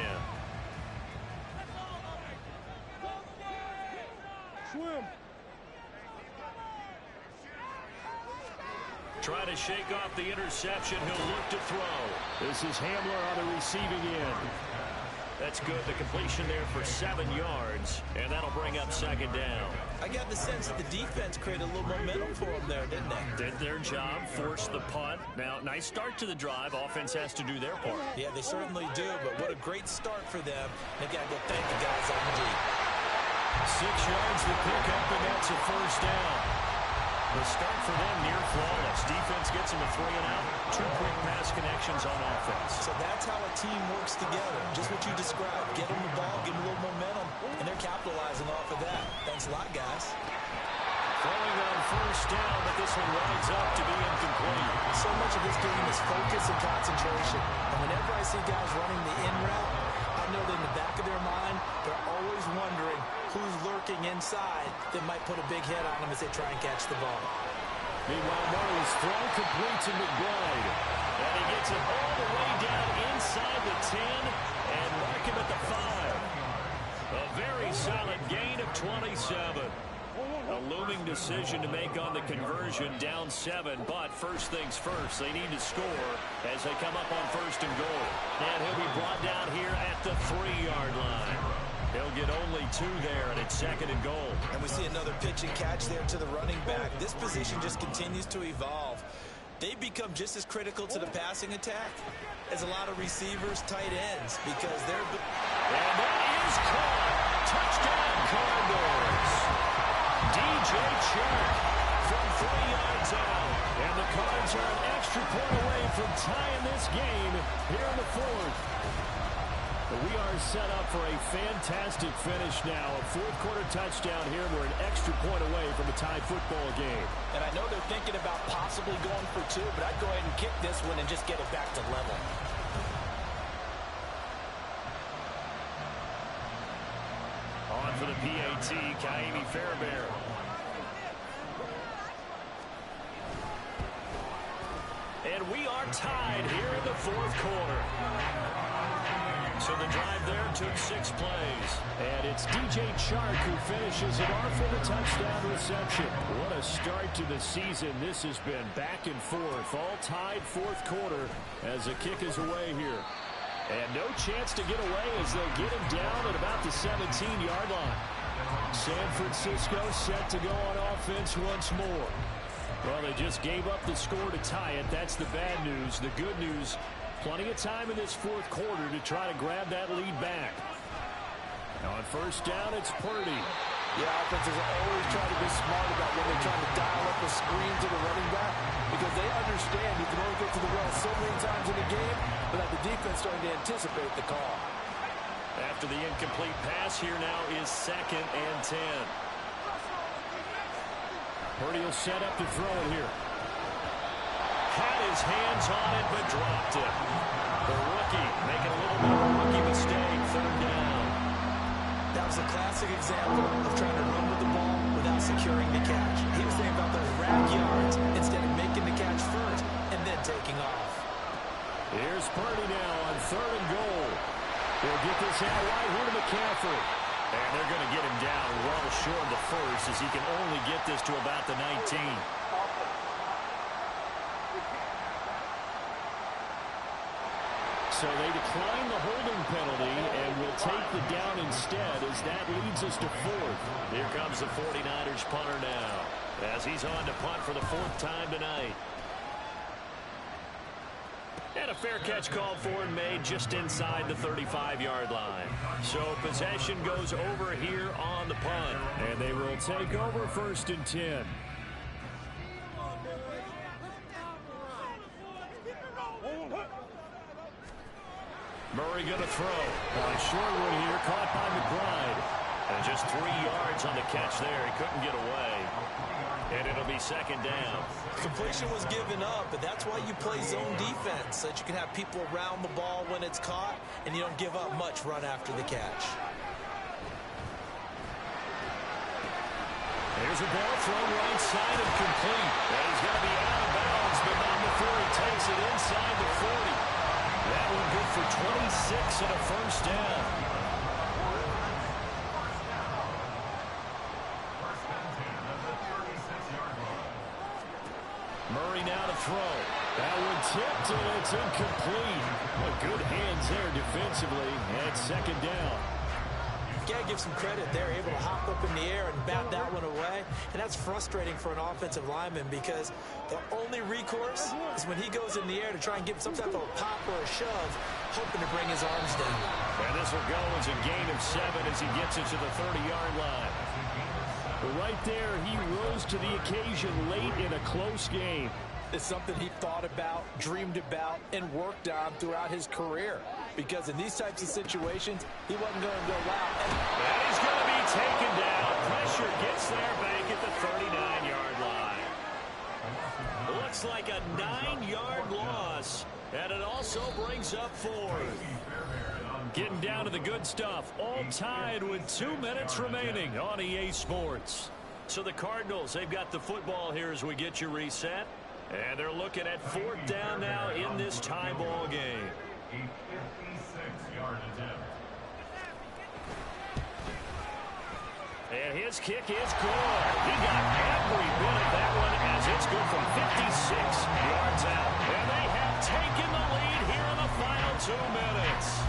Swim. Try to shake off the interception. He'll look to throw. This is Hamler on the receiving end. That's good. The completion there for 7 yards, and that'll bring up 2nd down. I got the sense that the defense created a little momentum for them there, didn't they? Did their job, forced the punt. Now, nice start to the drive. Offense has to do their part. Yeah, they certainly do, but what a great start for them. They got to go thank the guys on the D. 6 yards to pick up, and that's a first down. The start for them near flawless. Defense gets them a 3 and out. 2 quick pass connections on offense. So that's how a team works together. Just what you described. Get them the ball, give them a little momentum, and they're capitalizing off of that. Thanks a lot, guys. Throwing on first down, but this one winds up to be incomplete. So much of this game is focus and concentration. And whenever I see guys running the in route, I know that in the back of their mind, they're always wondering who's lurking inside that might put a big hit on them as they try and catch the ball. Meanwhile, Murray's throw complete to McBride. And he gets it all the way down inside the 10 and mark him at the 5. A very solid gain of 27. A looming decision to make on the conversion, down 7, but first things first, they need to score as they come up on 1st and goal. And he'll be brought down here at the 3-yard line. He'll get only 2 there, and it's 2nd and goal. And we see another pitch and catch there to the running back. This position just continues to evolve. They've become just as critical to the passing attack as a lot of receivers, tight ends, because they're... And that is caught. DJ Chark from 3 yards out. And the Cards are an extra point away from tying this game here in the fourth. We are set up for a fantastic finish now. A fourth-quarter touchdown here. We're an extra point away from a tie football game. And I know they're thinking about possibly going for 2, but I'd go ahead and kick this one and just get it back to level. On for the PAT, Kaimi Fairbairn. And we are tied here in the fourth quarter. So the drive there took 6 plays. And it's DJ Chark who finishes it off with a touchdown reception. What a start to the season. This has been back and forth. All tied fourth quarter as the kick is away here. And no chance to get away as they'll get him down at about the 17-yard line. San Francisco set to go on offense once more. Well, they just gave up the score to tie it. That's the bad news. The good news, plenty of time in this fourth quarter to try to grab that lead back. Now on first down, it's Purdy. Yeah, offenses always try to be smart about when they're trying to dial up a screen to the running back because they understand you can only get to the well so many times in the game without the defense starting to anticipate the call. After the incomplete pass, here now is 2nd and 10. Purdy will set up to throw it here. Had his hands on it, but dropped it. The rookie making a little bit of a rookie mistake. 3rd down. That was a classic example of trying to run with the ball without securing the catch. He was thinking about those rack yards instead of making the catch first and then taking off. Here's Purdy now on 3rd and goal. He'll get this out right here to McCaffrey. And they're going to get him down well short of the first as he can only get this to about the 19. So they decline the holding penalty and will take the down instead as that leads us to 4th. Here comes the 49ers punter now as he's on to punt for the 4th time tonight. And a fair catch called for and made just inside the 35-yard line. So possession goes over here on the punt. And they will take over 1st and 10. Murray going to throw. On short one here, caught by McBride. And just 3 yards on the catch there. He couldn't get away. And it'll be 2nd down. Completion was given up, but that's why you play zone defense, so that you can have people around the ball when it's caught, and you don't give up much run after the catch. There's a ball thrown right side and complete. And he's going to be out of bounds, but not before he takes it inside the 40. That one good for 26 and a 1st down. Murray now to throw. That one tipped and it's incomplete. Well, good hands there defensively. And it's 2nd down. Got to give some credit. They're able to hop up in the air and bat that one away. And that's frustrating for an offensive lineman because the only recourse is when he goes in the air to try and get some type of a pop or a shove, hoping to bring his arms down. And this will go as a gain of 7 as he gets it to the 30-yard line. But right there, he rose to the occasion late in a close game. It's something he thought about, dreamed about, and worked on throughout his career. Because in these types of situations, he wasn't going to go out. And he's going to be taken down. Pressure gets there back at the 39-yard line. Looks like a 9-yard loss. And it also brings up 4th. Getting down to the good stuff. All tied with 2 minutes remaining on EA Sports. So the Cardinals, they've got the football here as we get you reset. And they're looking at 4th down now in this tie ball game. A 56-yard attempt. And his kick is good. He got every bit of that one as it's good from 56 yards out. And they have taken the lead here in the final 2 minutes.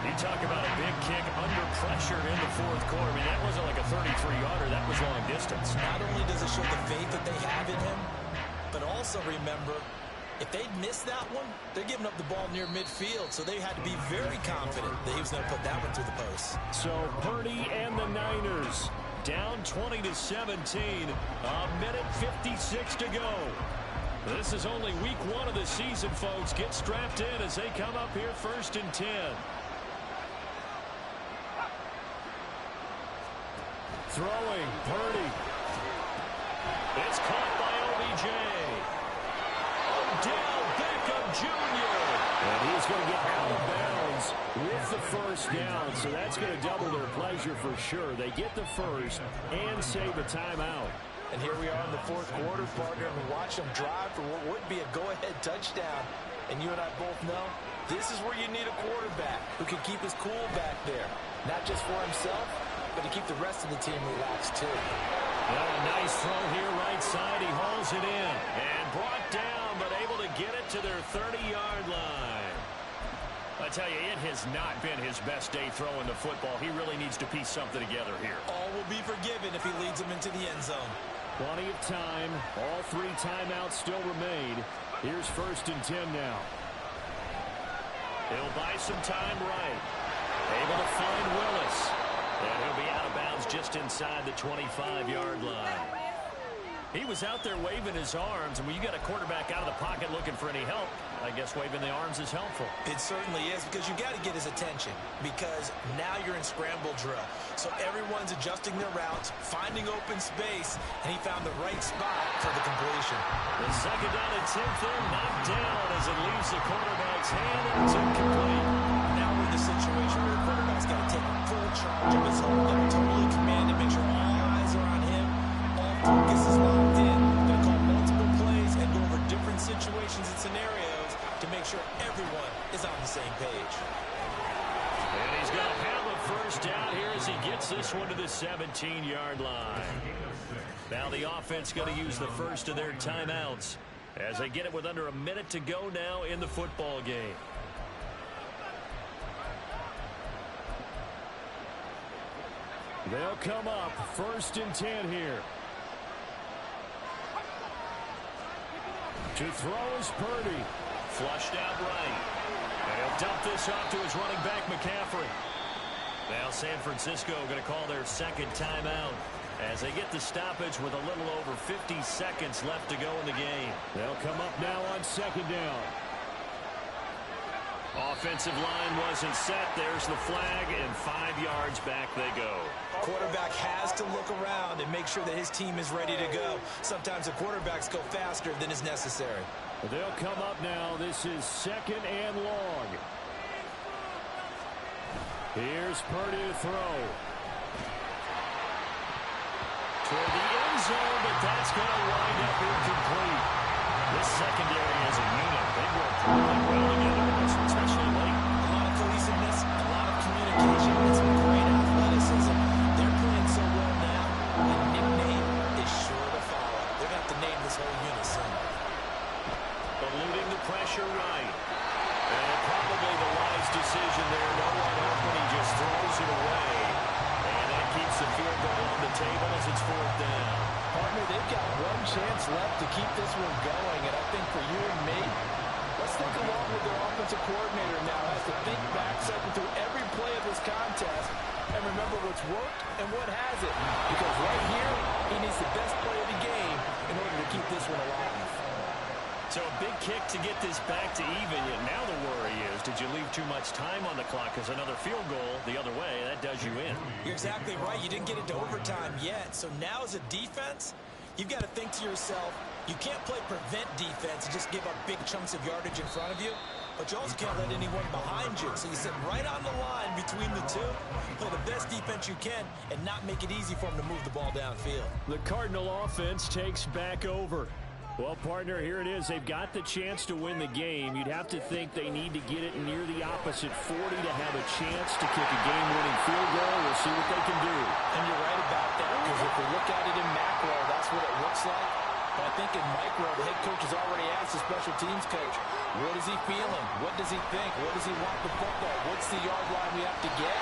You talk about a big kick under pressure in the 4th quarter. I mean, that wasn't like a 33-yarder. That was long distance. Not only does it show the faith that they have in him, but also remember, if they'd missed that one, they're giving up the ball near midfield, so they had to be very confident that he was going to put that one through the post. So Purdy and the Niners down 20-17. A minute 56 to go. This is only week 1 of the season, folks. Get strapped in as they come up here 1st and 10. Throwing, Purdy. It's caught by OBJ. Odell Beckham Jr. And he's going to get out of bounds with the first down. So that's going to double their pleasure for sure. They get the first and save a timeout. And here we are in the 4th quarter, partner, and watch them drive for what would be a go-ahead touchdown. And you and I both know this is where you need a quarterback who can keep his cool back there. Not just for himself, but to keep the rest of the team relaxed too. Well, a nice throw here right side. He hauls it in and brought down, but able to get it to their 30-yard line. I tell you, it has not been his best day throwing the football. He really needs to piece something together here. All will be forgiven if he leads them into the end zone. Plenty of time. All 3 timeouts still remain. Here's 1st and 10 now. He'll buy some time right. Able to find Willis. And he'll be out of bounds just inside the 25-yard line. He was out there waving his arms, and when you got a quarterback out of the pocket looking for any help, I guess waving the arms is helpful. It certainly is, because you got to get his attention, because now you're in scramble drill. So everyone's adjusting their routes, finding open space, and he found the right spot for the completion. The 2nd down and 10th in, knocked down as it leaves the quarterback's hand, and it's incomplete. Now we're in the situation where the quarterback's got to take full charge of his own, got to totally command and make sure all eyes are on him. All focus is locked in. Going to call multiple plays and go over different situations and scenarios to make sure everyone is on the same page. And he's going to have a first down here as he gets this one to the 17-yard line. Now the offense going to use the first of their timeouts as they get it with under a minute to go now in the football game. They'll come up 1st and 10 here. To throw is Purdy. Flushed out right. And he'll dump this off to his running back, McCaffrey. Now San Francisco going to call their 2nd timeout as they get the stoppage with a little over 50 seconds left to go in the game. They'll come up now on 2nd down. Offensive line wasn't set. There's the flag, and 5 yards back they go. Quarterback has to look around and make sure that his team is ready to go. Sometimes the quarterbacks go faster than is necessary. They'll come up now. This is 2nd and long. Here's Purdy to throw. Toward the end zone, but that's going to wind up incomplete. This secondary as a unit, they work really well together, especially late. A lot of cohesiveness, a lot of communication, and some great athleticism. They're playing so well now, the nickname is sure to follow. They're going to have to name this whole unit soon. Eluding the pressure right. And probably the wise decision there. No one open, he just throws it away. And that keeps the field goal on the table as it's 4th down. Partner, they've got one chance left to keep this one going, and I think for you and me, let's think along with their offensive coordinator now has to think back, cycle through every play of this contest, and remember what's worked and what hasn't. Because right here, he needs the best play of the game in order to keep this one alive. So a big kick to get this back to even. Yet now the worry is, did you leave too much time on the clock? Because another field goal the other way, that does you in. You're exactly right. You didn't get it to overtime yet. So now as a defense, you've got to think to yourself, you can't play prevent defense and just give up big chunks of yardage in front of you. But you also can't let anyone behind you. So you sit right on the line between the two, play the best defense you can, and not make it easy for them to move the ball downfield. The Cardinal offense takes back over. Well, partner, here it is. They've got the chance to win the game. You'd have to think they need to get it near the opposite 40 to have a chance to kick a game-winning field goal. We'll see what they can do. And you're right about that, because if we look at it in macro, that's what it looks like. But I think in micro, the head coach has already asked the special teams coach, what is he feeling? What does he think? What does he want the football? What's the yard line we have to get?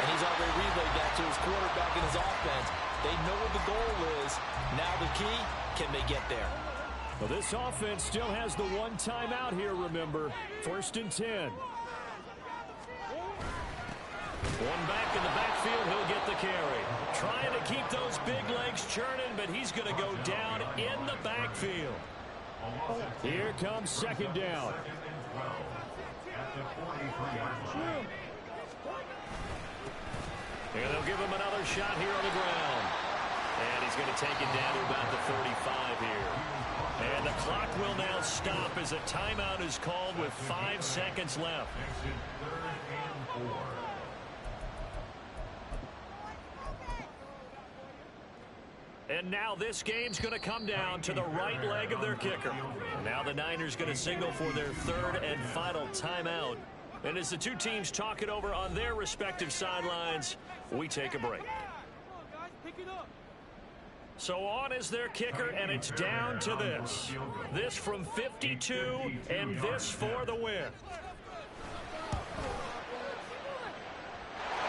And he's already relayed that to his quarterback and his offense. They know what the goal is. Now the key, can they get there? Well, this offense still has the one timeout here, remember. 1st and 10. One back in the backfield, he'll get the carry. Trying to keep those big churning, but he's going to go down in the backfield. Here comes second down. And they'll give him another shot here on the ground. And he's going to take it down to about the 35 here. And the clock will now stop as a timeout is called with 5 seconds left. And now this game's going to come down to the right leg of their kicker. Now the Niners going to signal for their third and final timeout. And as the two teams talk it over on their respective sidelines, we take a break. So on is their kicker, and it's down to this. This from 52, and this for the win.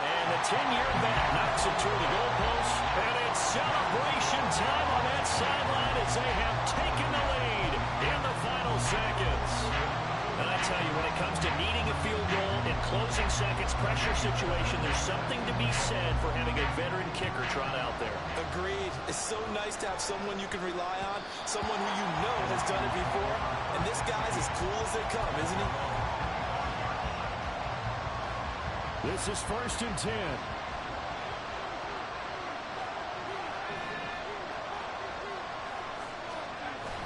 And the 10-year vet knocks it toward the goalpost, and it's celebration time on that sideline as they have taken the lead in the final seconds. And I tell you, when it comes to needing a field goal in closing seconds, pressure situation, there's something to be said for having a veteran kicker trot out there. Agreed. It's so nice to have someone you can rely on, someone who you know has done it before. And this guy's as cool as they come, isn't he? This is 1st and 10.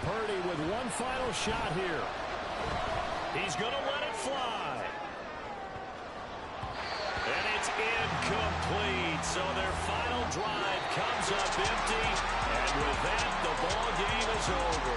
Purdy with one final shot here. He's going to let it fly. And it's incomplete. So their final drive comes up empty. And with that, the ball game is over.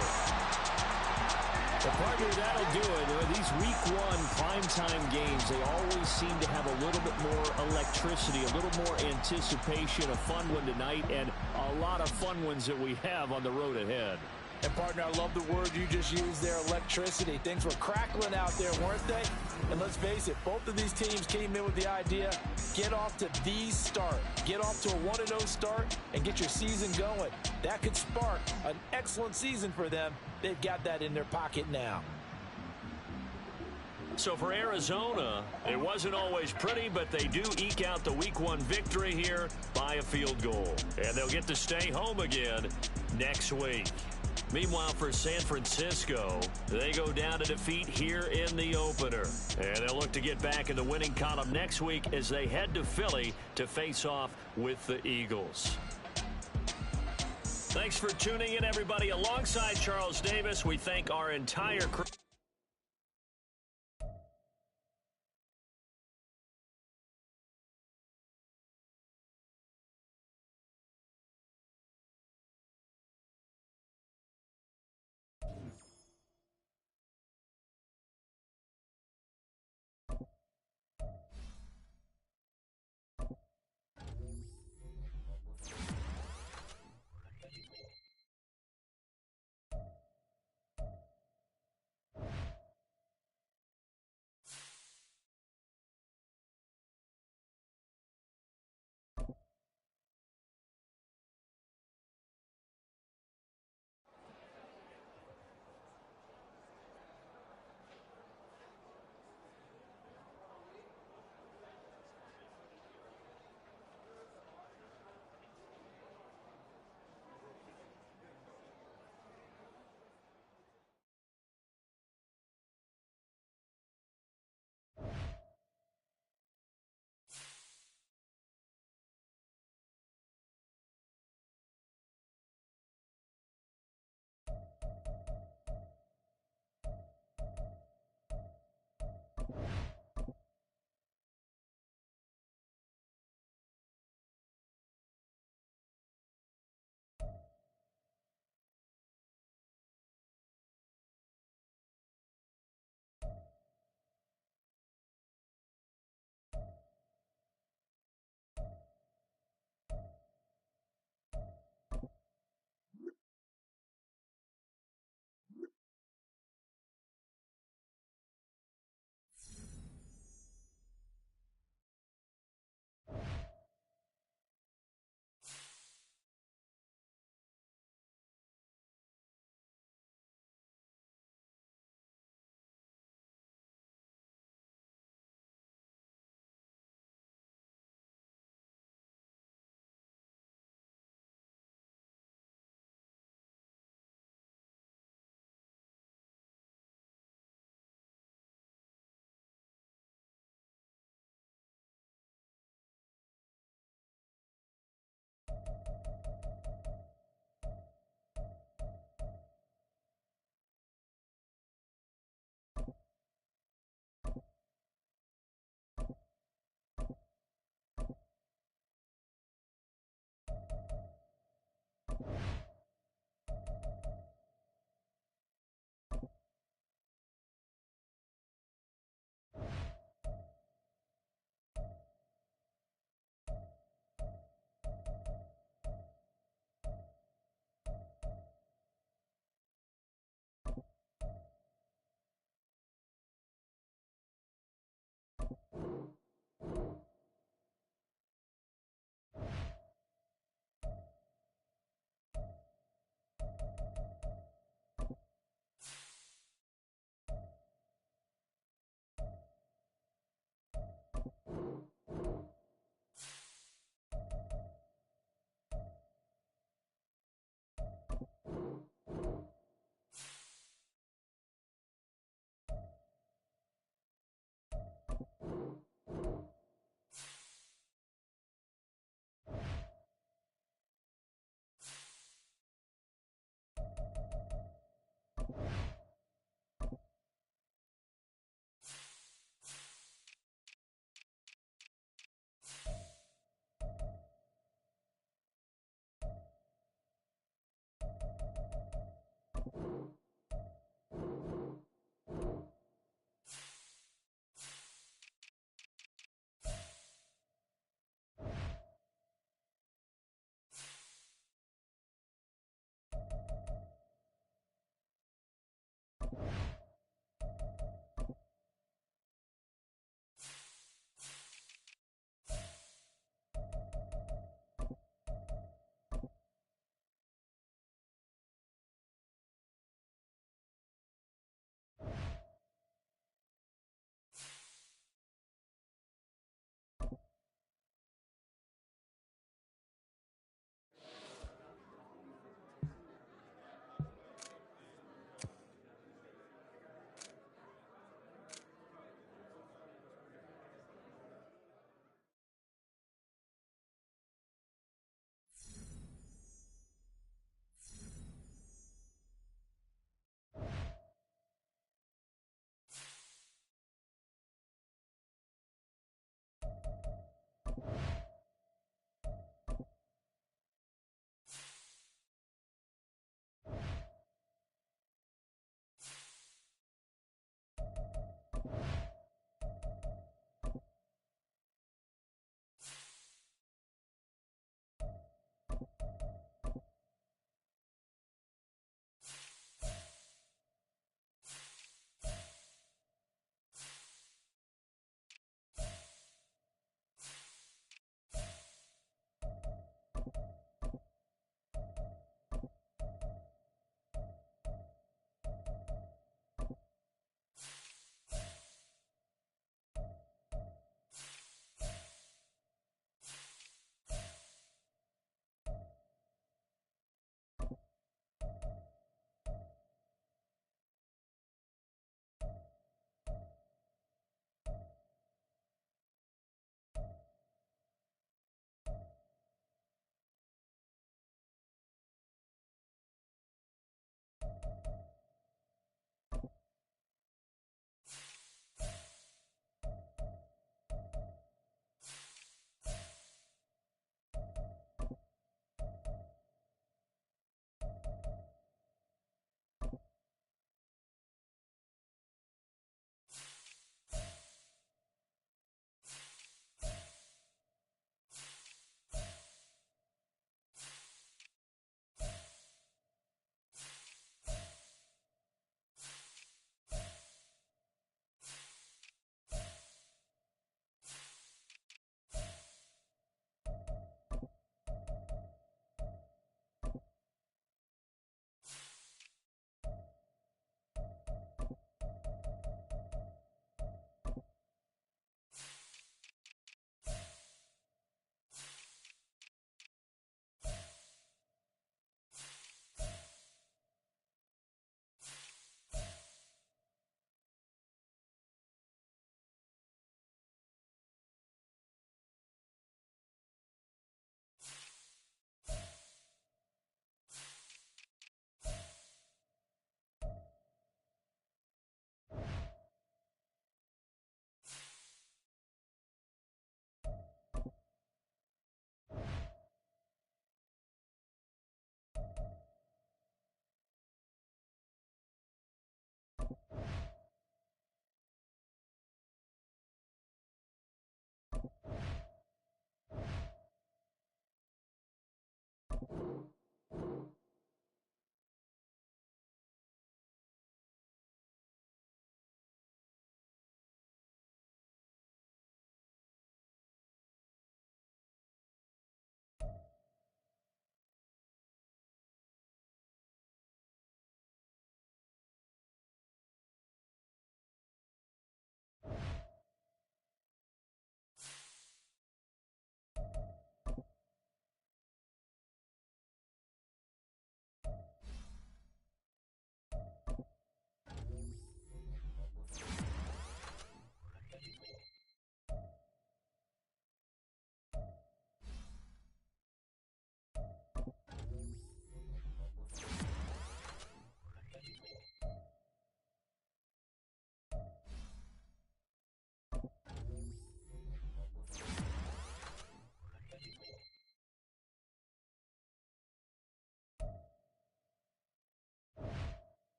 The partner, that'll do it. These week one primetime games, they always seem to have a little bit more electricity, a little more anticipation. A fun one tonight, and a lot of fun ones that we have on the road ahead. And, partner, I love the word you just used there, electricity. Things were crackling out there, weren't they? And let's face it, both of these teams came in with the idea, get off to the start. Get off to a 1-0 start and get your season going. That could spark an excellent season for them. They've got that in their pocket now. So for Arizona, it wasn't always pretty, but they do eke out the week one victory here by a field goal. And they'll get to stay home again next week. Meanwhile, for San Francisco, they go down to defeat here in the opener. And they'll look to get back in the winning column next week as they head to Philly to face off with the Eagles. Thanks for tuning in, everybody. Alongside Charles Davis, we thank our entire crew.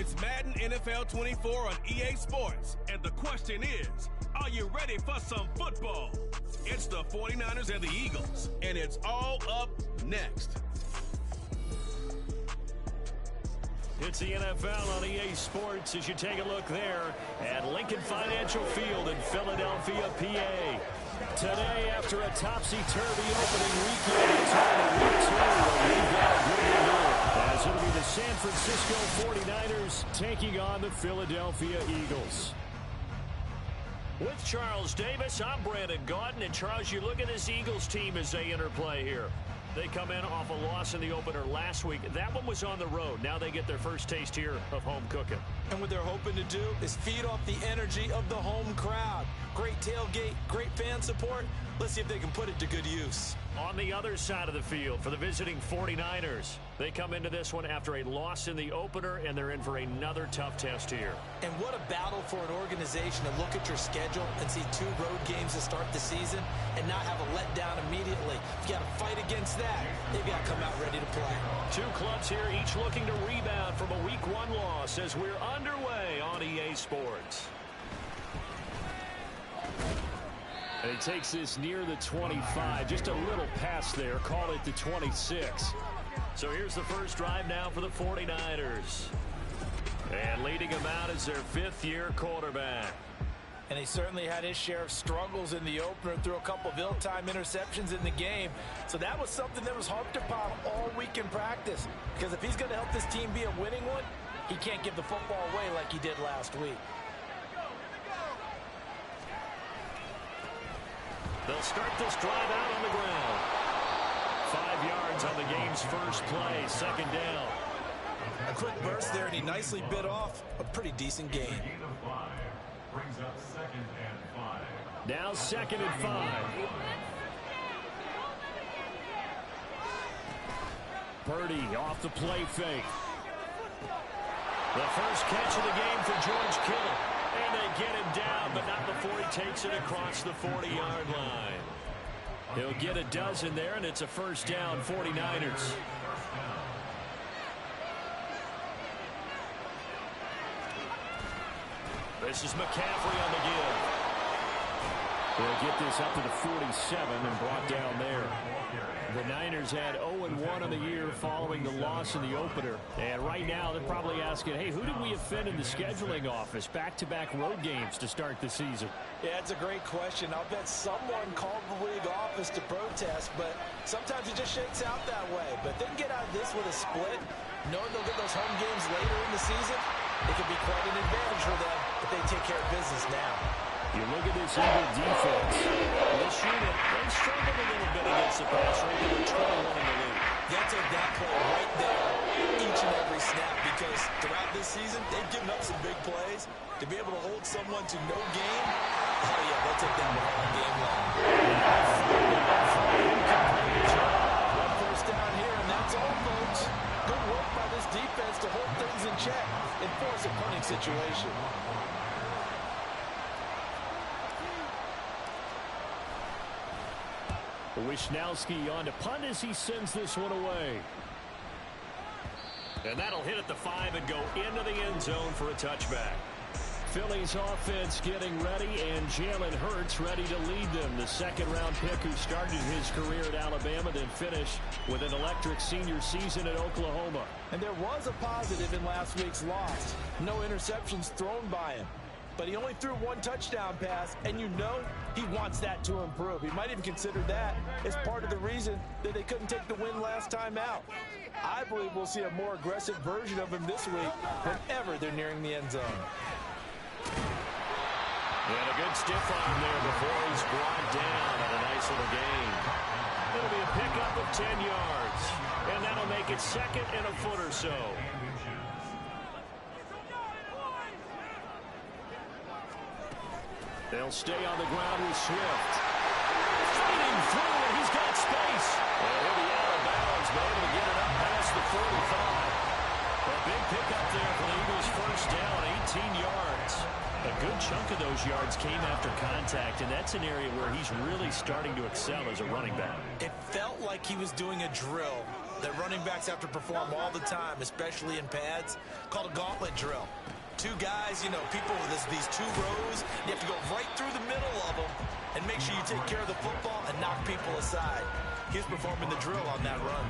It's Madden NFL 24 on EA Sports, and the question is, are you ready for some football? It's the 49ers and the Eagles, and it's all up next. It's the NFL on EA Sports as you take a look there at Lincoln Financial Field in Philadelphia, PA. Today, after a topsy-turvy opening weekend, it's on to week 2 where we've got a good year, as it'll be the San Francisco 49ers taking on the Philadelphia Eagles. With Charles Davis, I'm Brandon Gaudin. And Charles, you look at this Eagles team as they enter play here. They come in off a loss in the opener last week. That one was on the road. Now they get their first taste here of home cooking. And what they're hoping to do is feed off the energy of the home crowd. Great tailgate, great fan support. Let's see if they can put it to good use. On the other side of the field for the visiting 49ers, they come into this one after a loss in the opener, and they're in for another tough test here. And what a battle for an organization to look at your schedule and see 2 road games to start the season and not have a letdown immediately. You've got to fight against that. They've got to come out ready to play. 2 clubs here, each looking to rebound from a Week 1 loss as we're underway on EA Sports. And it takes this near the 25, just a little past there, call it the 26. So here's the first drive now for the 49ers. And leading them out is their 5th-year quarterback. And he certainly had his share of struggles in the opener, threw a couple of ill-timed interceptions in the game. So that was something that was harped upon all week in practice. Because if he's going to help this team be a winning one, he can't give the football away like he did last week. They'll start this drive out on the ground. 5 yards on the game's first play, 2nd down. A quick burst there, and he nicely bit off a pretty decent gain. Brings up 2nd and 5. Now 2nd and 5. Purdy off the play fake. The first catch of the game for George Kittle. And they get him down, but not before he takes it across the 40-yard line. He'll get a dozen there, and it's a 1st down, 49ers. This is McCaffrey on the give. They'll get this up to the 47 and brought down there. The Niners had 0-1 on the year following the loss in the opener. And right now they're probably asking, hey, who did we offend in the scheduling office? Back-to-back road games to start the season. Yeah, it's a great question. I'll bet someone called the league office to protest, but sometimes it just shakes out that way. But they can get out of this with a split, knowing they'll get those home games later in the season. It could be quite an advantage for them if they take care of business now. You look at this Eagle defense. This unit, they struggled a little bit against the pass rate. They were 21 in the league. They'll take that play right there each and every snap because throughout this season, they've given up some big plays. To be able to hold someone to no gain, oh yeah, they'll take that one all game long. One 1st down here, and that's all, folks. Good work by this defense to hold things in check and force a punting situation. Wishnowski on to punt as he sends this one away. And that'll hit at the 5 and go into the end zone for a touchback. Philly's offense getting ready, and Jalen Hurts ready to lead them. The 2nd-round pick who started his career at Alabama, then finished with an electric senior season at Oklahoma. And there was a positive in last week's loss. No interceptions thrown by him. But he only threw 1 touchdown pass, and you know he wants that to improve. He might even consider that as part of the reason that they couldn't take the win last time out. I believe we'll see a more aggressive version of him this week whenever they're nearing the end zone. And a good stiff arm there before he's brought down on a nice little gain. It'll be a pickup of 10 yards, and that'll make it 2nd and a foot or so. They'll stay on the ground with Swift. Fighting through, and he's got space. And he'll be out of bounds, but able to get it up past the 45. A big pickup there for the Eagles' 1st down, 18 yards. A good chunk of those yards came after contact, and that's an area where he's really starting to excel as a running back. It felt like he was doing a drill that running backs have to perform all the time, especially in pads, called a gauntlet drill. Two guys, people with these two rows, you have to go right through the middle of them and make sure you take care of the football and knock people aside. He's performing the drill on that run.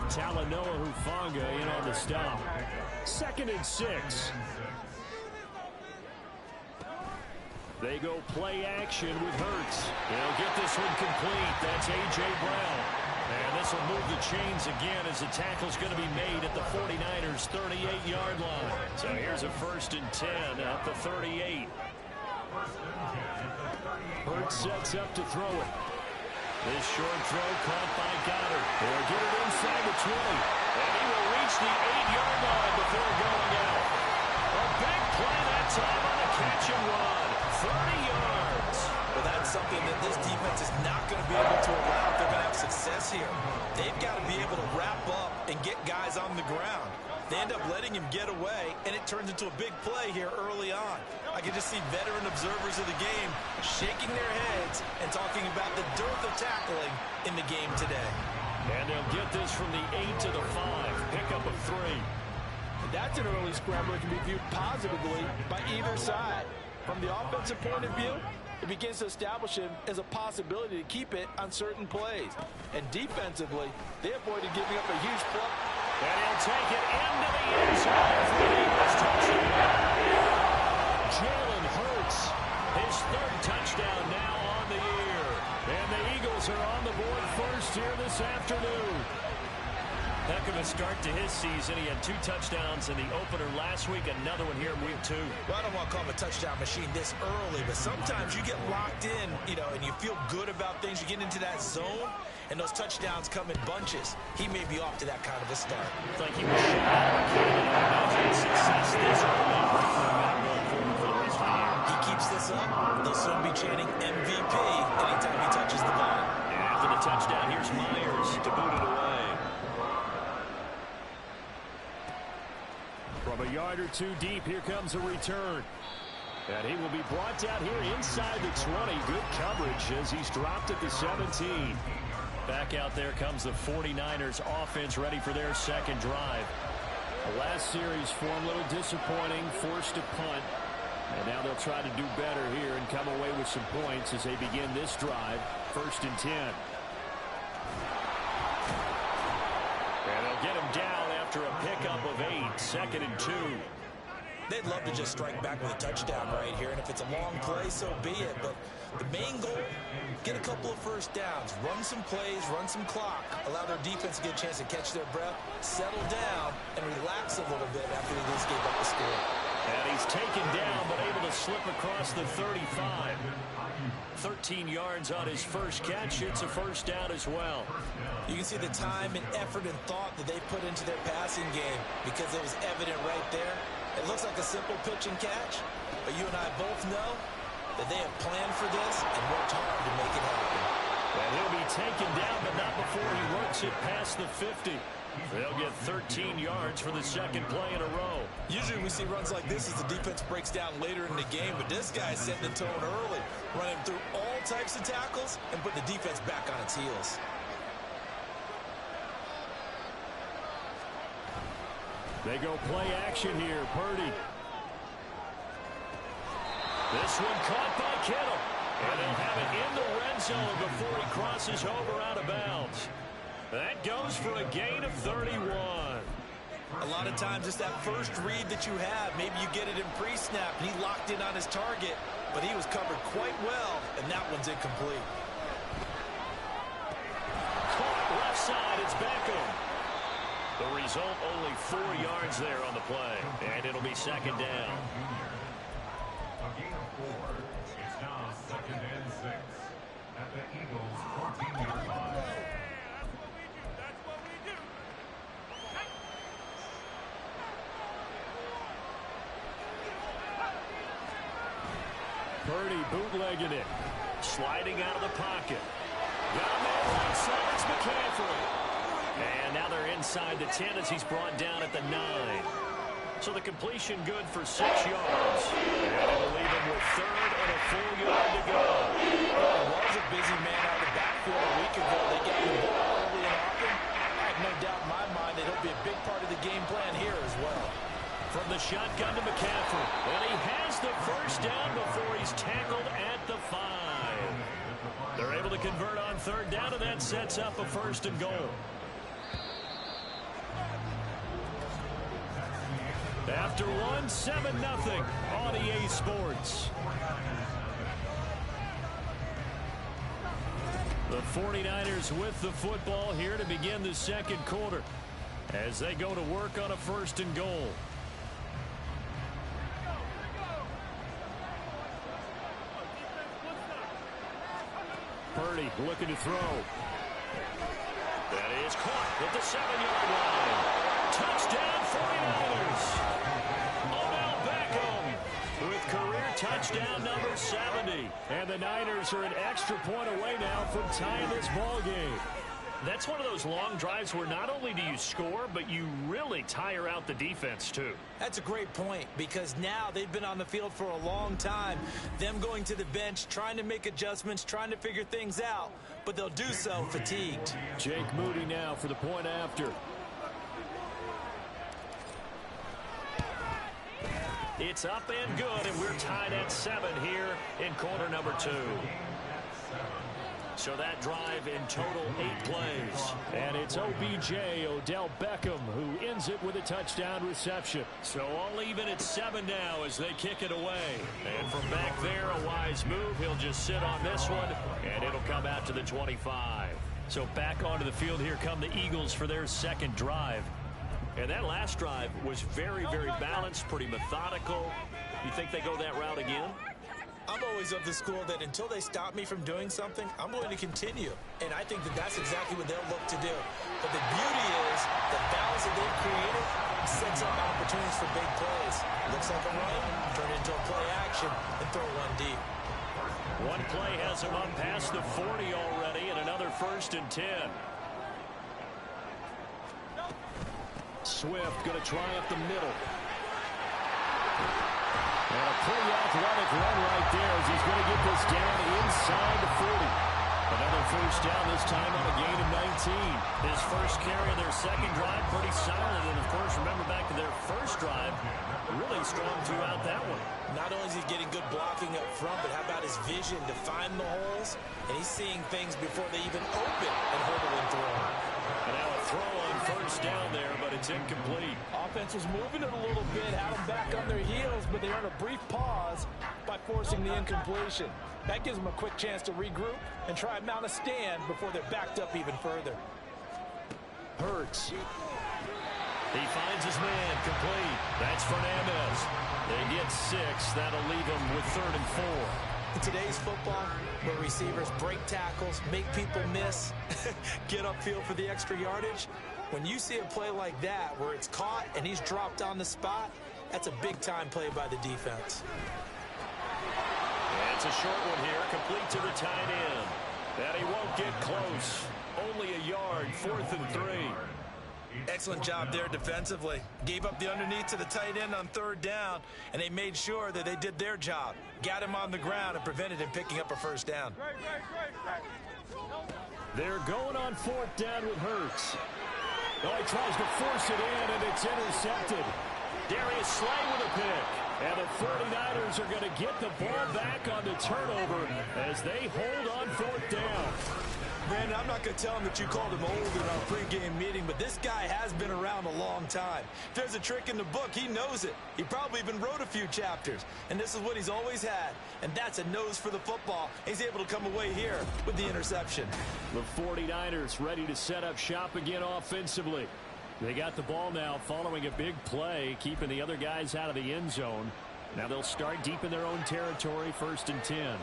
Talanoa Hufanga in on the stop. 2nd and 6. They go play action with Hurts. They'll get this one complete. That's A.J. Brown. And this will move the chains again as the tackle's going to be made at the 49ers' 38-yard line. So here's a 1st and 10 at the 38. Hurts sets up to throw it. This short throw caught by Goddard. They'll get it inside the 20. And he will reach the 8-yard line before going out. A big play that time on a catch and run. 30 yards. Well, that's something that this defense is not going to be able to allow if they're going to have success here. They've got to be able to wrap up and get guys on the ground. They end up letting him get away, and it turns into a big play here early on. I can just see veteran observers of the game shaking their heads and talking about the dearth of tackling in the game today. And they'll get this from the 8 to the 5. Pickup of 3. That's an early scramble that can be viewed positively by either side. From the offensive point of view, it begins to establish him as a possibility to keep it on certain plays. And defensively, they avoided giving up a huge play. And he'll take it into the end zone for the Eagles touchdown. Jalen Hurts, his 3rd touchdown now on the year. And the Eagles are on the board first here this afternoon. Heck of a start to his season. He had 2 touchdowns in the opener last week, another one here in week 2. Well, I don't want to call him a touchdown machine this early, but sometimes you get locked in, and you feel good about things. You get into that zone, and those touchdowns come in bunches. He may be off to that kind of a start. It's like he was shot out of a cannon. I imagine success this early going forward for the rest of the year. He keeps this up, they'll soon be chanting MVP anytime he touches the ball. And after the touchdown, here's Myers to boot it away. From a yard or 2 deep, here comes a return. And he will be brought down here inside the 20. Good coverage as he's dropped at the 17. Back out there comes the 49ers offense ready for their 2nd drive. The last series for him, a little disappointing, forced a punt. And now they'll try to do better here and come away with some points as they begin this drive. 1st and 10. And they'll get him down after a pickup of 8. 2nd and 2. They'd love to just strike back with a touchdown right here, and if it's a long play, so be it. But the main goal, get a couple of first downs, run some plays, run some clock, allow their defense to get a chance to catch their breath, settle down, and relax a little bit after they just gave up the score. And he's taken down, but able to slip across the 35. 13 yards on his first catch. It's a first down as well. You can see the time and effort and thought that they put into their passing game because it was evident right there. It looks like a simple pitch and catch, but you and I both know that they have planned for this and worked hard to make it happen. And he'll be taken down, but not before he works it past the 50. They'll get 13 yards for the 2nd play in a row. Usually we see runs like this as the defense breaks down later in the game, but this guy is setting the tone early, running through all types of tackles and put the defense back on its heels. They go play action here. Purdy. This one caught by Kittle. And they'll have it in the red zone before he crosses over out of bounds. That goes for a gain of 31. A lot of times it's that first read that you have. Maybe you get it in pre-snap and he locked in on his target, but he was covered quite well, and that one's incomplete. Caught left side. It's Beckham. The result, only 4 yards there on the play. And it'll be 2nd down. A gain of 4. It's now 2nd and 6 at the Eagles' 14-yard line. That's what we do. Purdy bootlegging it. Sliding out of the pocket. Got him on right side. It's McCaffrey. And now they're inside the 10 as he's brought down at the 9. So the completion good for 6 yards. And it'll leave him with 3rd and a full yard to go. Well, it was a busy man out of the backfield a week ago. They got the ball early and often. I have no be a big part of the game plan here as well. From the shotgun to McCaffrey. And he has the first down before he's tackled at the 5. They're able to convert on third down, and that sets up a 1st and goal. After one, 7-0 on EA Sports. The 49ers with the football here to begin the second quarter as they go to work on a 1st and goal. Purdy looking to throw. That is caught at the 7-yard line. Touchdown 49ers. Odell Beckham with career touchdown number 70. And the Niners are an extra point away now from tying this ball game. That's one of those long drives where not only do you score, but you really tire out the defense, too. That's a great point, because now they've been on the field for a long time. Them going to the bench, trying to make adjustments, trying to figure things out, but they'll do so fatigued. Jake Moody now for the point after. It's up and good, and we're tied at 7 here in quarter number 2. So that drive in total 8 plays. And it's OBJ, Odell Beckham, who ends it with a touchdown reception. So all even at 7 now as they kick it away. And from back there, a wise move. He'll just sit on this one, and it'll come out to the 25. So back onto the field here come the Eagles for their second drive. And that last drive was very, very balanced, pretty methodical. You think they go that route again? I'm always of the school that until they stop me from doing something, I'm going to continue. And I think that that's exactly what they'll look to do. But the beauty is the balance that they've created sets up opportunities for big plays. Looks like a run, turn it into a play action, and throw one deep. One play has him up past the 40 already, and another 1st and 10. Swift going to try up the middle. And a pretty athletic run right there as he's going to get this down inside the 40. Another 1st down, this time on a gain of 19. His first carry of their second drive, pretty solid. And, of course, remember back to their first drive, really strong throughout that one. Not only is he getting good blocking up front, but how about his vision to find the holes? And he's seeing things before they even open and hurdling through. And now a throw on 1st down there, but it's incomplete. Offense was moving it a little bit, had them back on their heels, but they earned a brief pause by forcing the incompletion. That gives them a quick chance to regroup and try and mount a stand before they're backed up even further. Hurts. He finds his man, complete. That's Fernandez. They get 6. That'll leave them with 3rd and 4. In today's football, where receivers break tackles, make people miss, get upfield for the extra yardage, when you see a play like that where it's caught and he's dropped on the spot, that's a big-time play by the defense. That's a short one here, complete to the tight end. And he won't get close. Only a yard, 4th and 3. Excellent job there defensively. Gave up the underneath to the tight end on 3rd down, and they made sure that they did their job. Got him on the ground and prevented him picking up a 1st down. They're going on 4th down with Hurts. Oh, he tries to force it in, and it's intercepted. Darius Slay with a pick. And the 49ers are going to get the ball back on the turnover as they hold on 4th down. Brandon, I'm not going to tell him that you called him old in our pregame meeting, but this guy has been around a long time. If there's a trick in the book, he knows it. He probably even wrote a few chapters, and this is what he's always had, and that's a nose for the football. He's able to come away here with the interception. The 49ers ready to set up shop again offensively. They got the ball now following a big play, keeping the other guys out of the end zone. Now they'll start deep in their own territory, 1st and 10.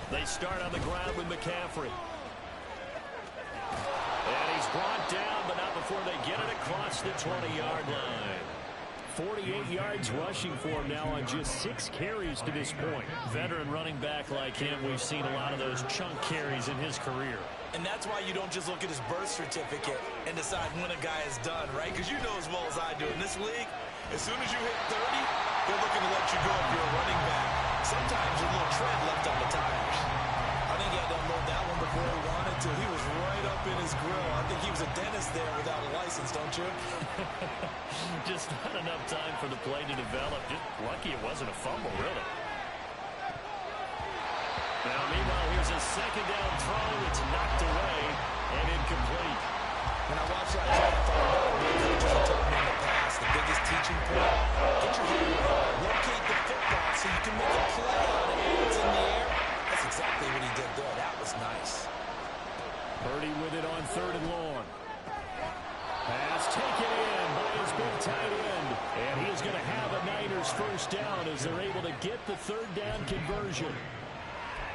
They start on the ground with McCaffrey. And he's brought down, but not before they get it across the 20-yard line. 48 yards rushing for him now on just 6 carries to this point. Veteran running back like him, we've seen a lot of those chunk carries in his career. And that's why you don't just look at his birth certificate and decide when a guy is done, right? Because you know as well as I do, in this league, as soon as you hit 30, they're looking to let you go if you're a running back. Sometimes there's a little tread left on the tires. I think he had to unload that one before he wanted to. He was right in his grill. I think he was a dentist there without a license, don't you? Just not enough time for the play to develop. Just lucky it wasn't a fumble, really. Now, meanwhile, here's a second down throw. It's knocked away and incomplete. When I watched that play, I thought about what coaches have told me in the past. The biggest teaching point, get your hand right. Locate the football so you can make a play on it when it's in the air. That's exactly what he did there. That was nice. Purdy with it on 3rd and long. Pass taken in by his big tight end. And he is going to have a Niners first down as they're able to get the 3rd down conversion.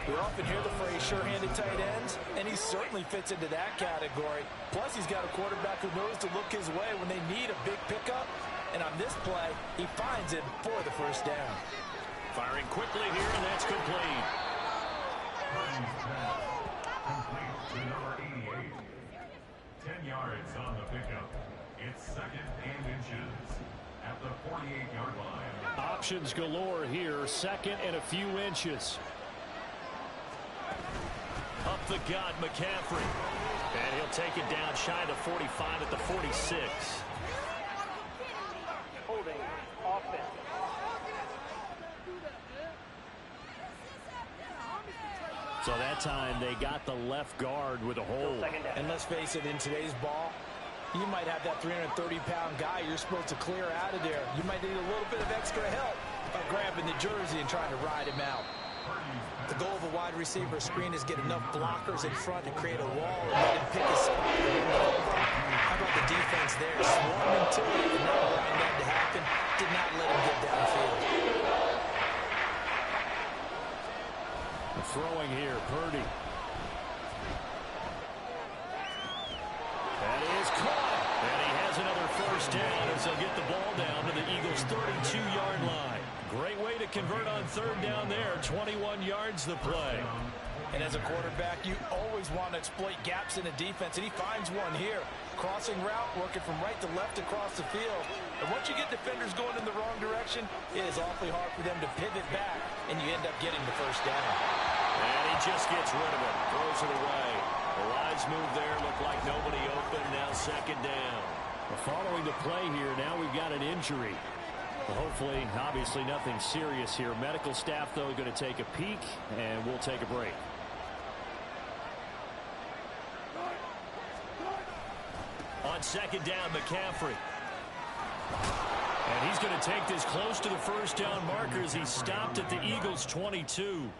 We often hear the phrase sure-handed tight ends, and he certainly fits into that category. Plus, he's got a quarterback who knows to look his way when they need a big pickup. And on this play, he finds it for the first down. Firing quickly here, and that's complete. Purdy's pass complete to number 88. 10 yards on the pickup. It's 2nd and inches at the 48-yard line. Options galore here. 2nd and a few inches. Up the gut, McCaffrey. And he'll take it down shy of the 45 at the 46. Holding offense. So that time they got the left guard with a hold. And let's face it, in today's ball, you might have that 330-pound guy you're supposed to clear out of there. You might need a little bit of extra help by grabbing the jersey and trying to ride him out. The goal of a wide receiver screen is get enough blockers in front to create a wall and let him pick his spot. How about the defense there? Swarming to it and not allowing that to happen. Did not let him get downfield. Throwing here, Purdy. That is caught. And he has another first down as they'll get the ball down to the Eagles' 32-yard line. Great way to convert on 3rd down there. 21 yards the play. And as a quarterback, you always want to exploit gaps in a defense, and he finds one here. Crossing route, working from right to left across the field. And once you get defenders going in the wrong direction, it is awfully hard for them to pivot back, and you end up getting the first down. And he just gets rid of it. Throws it away. The wise move there. Looked like nobody open. Now 2nd down. Well, following the play here, now we've got an injury. Well, hopefully, obviously nothing serious here. Medical staff, though, going to take a peek, and we'll take a break. On 2nd down, McCaffrey. And he's going to take this close to the first down marker as he stopped at the Eagles' 22.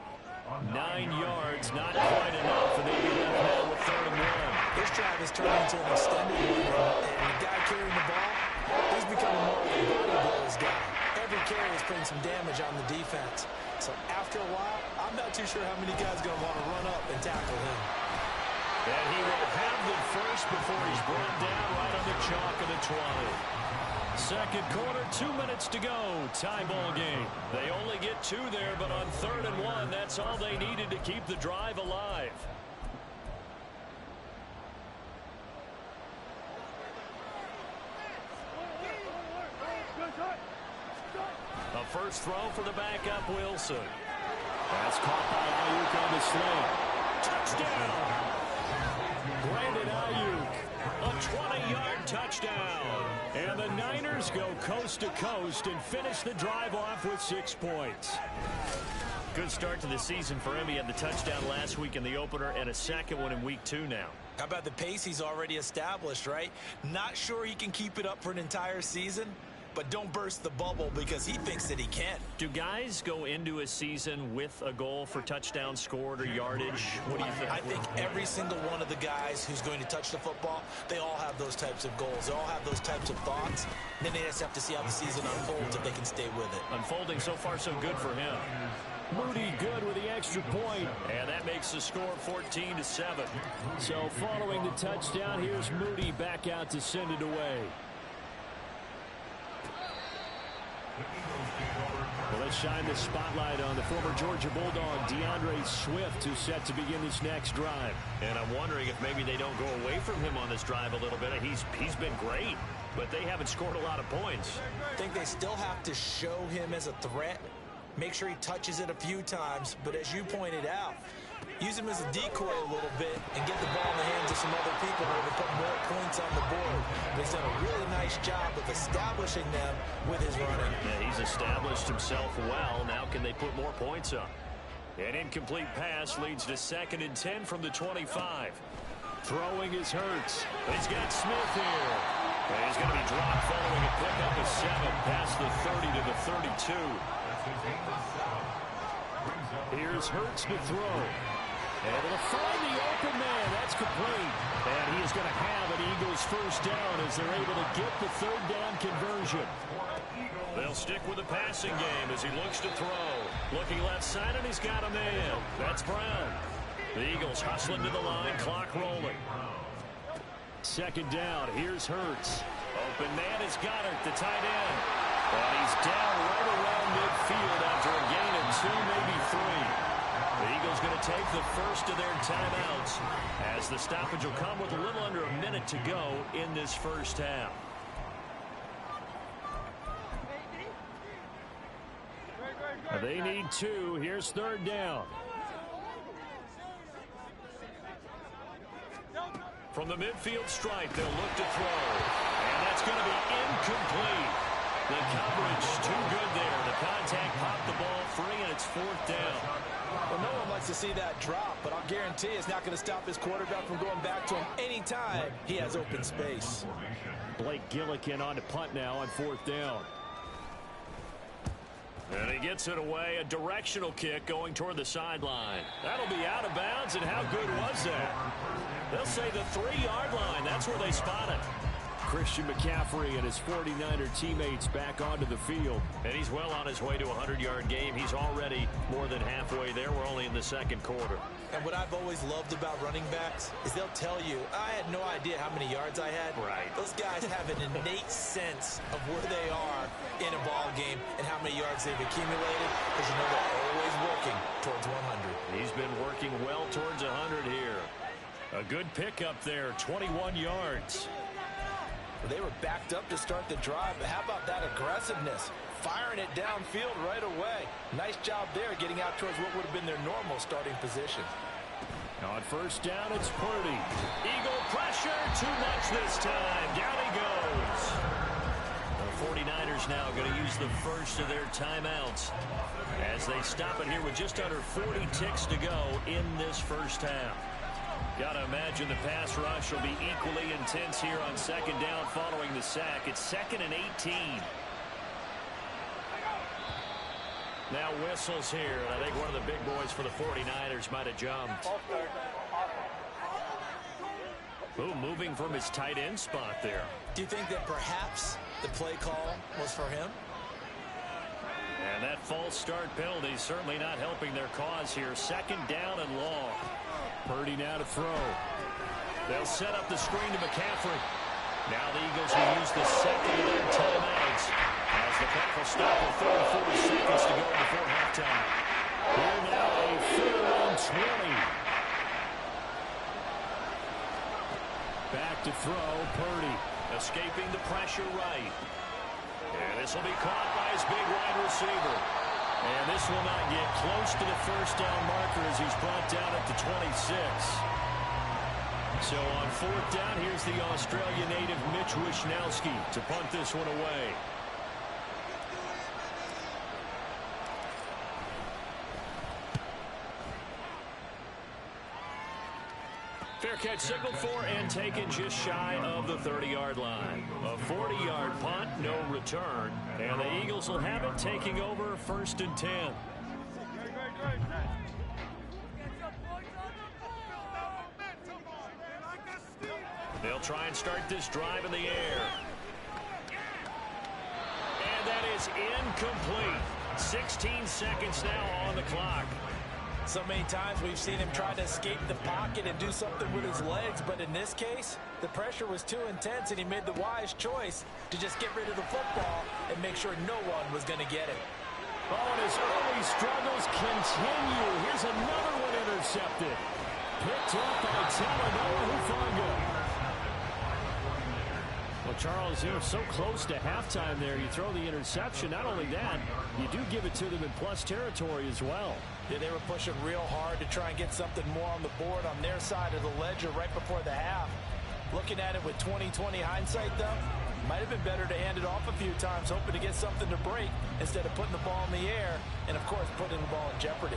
9 yards, not quite enough, and they'll be left now with 3rd and 1. This drive has turned into an extended one, and the guy carrying the ball, he's becoming more of a body blows guy. Every carry is putting some damage on the defense. So after a while, I'm not too sure how many guys are going to want to run up and tackle him. And he will have the first before he's brought down right on the chalk of the 20. Second quarter, 2 minutes to go. Tie ball game. They only get 2 there, but on 3rd and 1, that's all they needed to keep the drive alive. A first throw for the backup, Wilson. That's caught by Ayuk on the slant. Touchdown! Brandon Ayuk, a 20-yard touchdown. And the Niners go coast to coast and finish the drive off with 6 points. Good start to the season for him. He had the touchdown last week in the opener and a second one in week 2 now. How about the pace he's already established, right? Not sure he can keep it up for an entire season, but don't burst the bubble because he thinks that he can. Do guys go into a season with a goal for touchdown scored or yardage? What do you think? I think every single one of the guys who's going to touch the football, they all have those types of goals. They all have those types of thoughts. And then they just have to see how the season unfolds if they can stay with it. Unfolding so far so good for him. Moody good with the extra point. And that makes the score 14-7. So following the touchdown, here's Moody back out to send it away. Well, let's shine the spotlight on the former Georgia Bulldog, DeAndre Swift, who's set to begin this next drive. And I'm wondering if maybe they don't go away from him on this drive a little bit. He's been great, but they haven't scored a lot of points. I think they still have to show him as a threat. Make sure he touches it a few times. But as you pointed out, Use him as a decoy a little bit and get the ball in the hands of some other people in order to put more points on the board. But he's done a really nice job of establishing them with his running. Yeah, he's established himself well. Now can they put more points up? An incomplete pass leads to 2nd and 10 from the 25. Throwing is Hurts. He's got Smith here. And he's going to be dropped following a pickup of 7 past the 30 to the 32. Here's Hurts to throw. Able to find the open man. That's complete. And he is going to have an Eagles first down as they're able to get the 3rd down conversion. They'll stick with the passing game as he looks to throw. Looking left side, and he's got a man. That's Brown. The Eagles hustling to the line, clock rolling. 2nd down, here's Hurts. Open man is Goddard, the tight end. And he's down right around midfield after a gain of 2, maybe 3. The Eagles going to take the first of their timeouts as the stoppage will come with a little under a minute to go in this first half. They need 2. Here's 3rd down. From the midfield stripe, they'll look to throw. And that's going to be incomplete. The coverage too good there. The contact popped the ball free, and it's 4th down. Well, no one likes to see that drop, but I'll guarantee it's not going to stop his quarterback from going back to him anytime he has open space. Blake Gillikin on to punt now on 4th down. And he gets it away, a directional kick going toward the sideline. That'll be out of bounds, and how good was that? They'll say the 3-yard line. That's where they spot it. Christian McCaffrey and his 49er teammates back onto the field. And he's well on his way to a 100-yard game. He's already more than halfway there. We're only in the 2nd quarter. And what I've always loved about running backs is they'll tell you, I had no idea how many yards I had. Right. Those guys have an innate sense of where they are in a ball game and how many yards they've accumulated, because you know they're always working towards 100. He's been working well towards 100 here. A good pickup there, 21 yards. They were backed up to start the drive, but how about that aggressiveness? Firing it downfield right away. Nice job there getting out towards what would have been their normal starting position. On 1st down, it's Purdy. Eagle pressure, too much this time. Down he goes. The 49ers now going to use the first of their timeouts as they stop it here with just under 40 ticks to go in this first half. Got to imagine the pass rush will be equally intense here on 2nd down following the sack. It's 2nd and 18. Now whistles here, and I think one of the big boys for the 49ers might have jumped. Ooh, moving from his tight end spot there. Do you think that perhaps the play call was for him? And that false start penalty is certainly not helping their cause here. 2nd down and long. Purdy now to throw. They'll set up the screen to McCaffrey. Now the Eagles will use the 2nd of their timeouts as the clock will stop with 34 seconds to go before halftime. Here now a 3rd and 20. Back to throw, Purdy. Escaping the pressure right. And this will be caught by his big wide receiver. And this will not get close to the first down marker as he's brought down at the 26. So on 4th down, here's the Australia native Mitch Wishnowsky to punt this one away. Fair catch signaled for and taken just shy of the 30-yard line. A 40-yard punt, no return. And the Eagles will have it taking over 1st and 10. They'll try and start this drive in the air. And that is incomplete. 16 seconds now on the clock. So many times we've seen him try to escape the pocket and do something with his legs, but in this case, the pressure was too intense and he made the wise choice to just get rid of the football and make sure no one was going to get it. Oh, and his early struggles continue. Here's another one intercepted. Picked up by Talanoa Hufanga. Well, Charles, you know, so close to halftime there. You throw the interception. Not only that, you do give it to them in plus territory as well. Yeah, they were pushing real hard to try and get something more on the board on their side of the ledger right before the half. Looking at it with 20/20 hindsight, though, might have been better to hand it off a few times, hoping to get something to break instead of putting the ball in the air and, of course, putting the ball in jeopardy.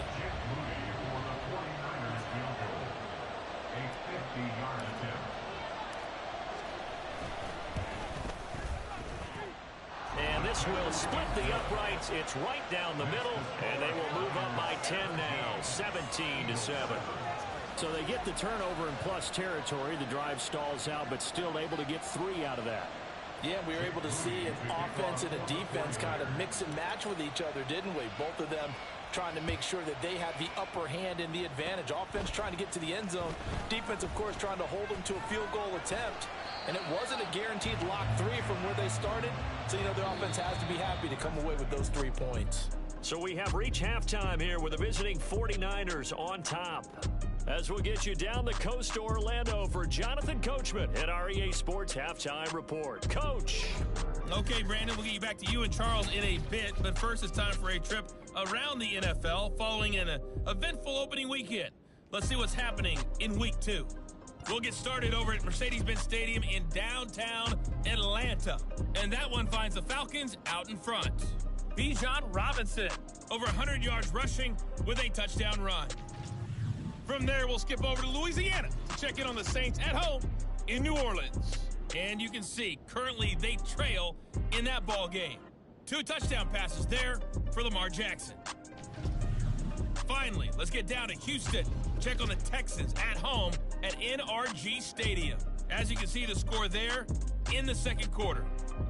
And this will split the uprights. It's right down the middle, and they will move up by 10 now, 17-7. So they get the turnover in plus territory. The drive stalls out, but still able to get 3 out of that. Yeah, we were able to see an offense and a defense kind of mix and match with each other, didn't we? Both of them trying to make sure that they had the upper hand and the advantage. Offense trying to get to the end zone. Defense, of course, trying to hold them to a field goal attempt. And it wasn't a guaranteed lock 3 from where they started. So, you know, the offense has to be happy to come away with those 3 points. So we have reached halftime here with the visiting 49ers on top. As we'll get you down the coast to Orlando for Jonathan Coachman at our EA Sports Halftime Report. Coach. Okay, Brandon, we'll get you back to you and Charles in a bit. But first, it's time for a trip around the NFL following an eventful opening weekend. Let's see what's happening in Week 2. We'll get started over at Mercedes-Benz Stadium in downtown Atlanta. And that one finds the Falcons out in front. Bijan Robinson, over 100 yards rushing with a touchdown run. From there, we'll skip over to Louisiana to check in on the Saints at home in New Orleans. And you can see, currently they trail in that ball game. 2 touchdown passes there for Lamar Jackson. Finally, let's get down to Houston. Check on the Texans at home at NRG Stadium. As you can see, the score there in the second quarter.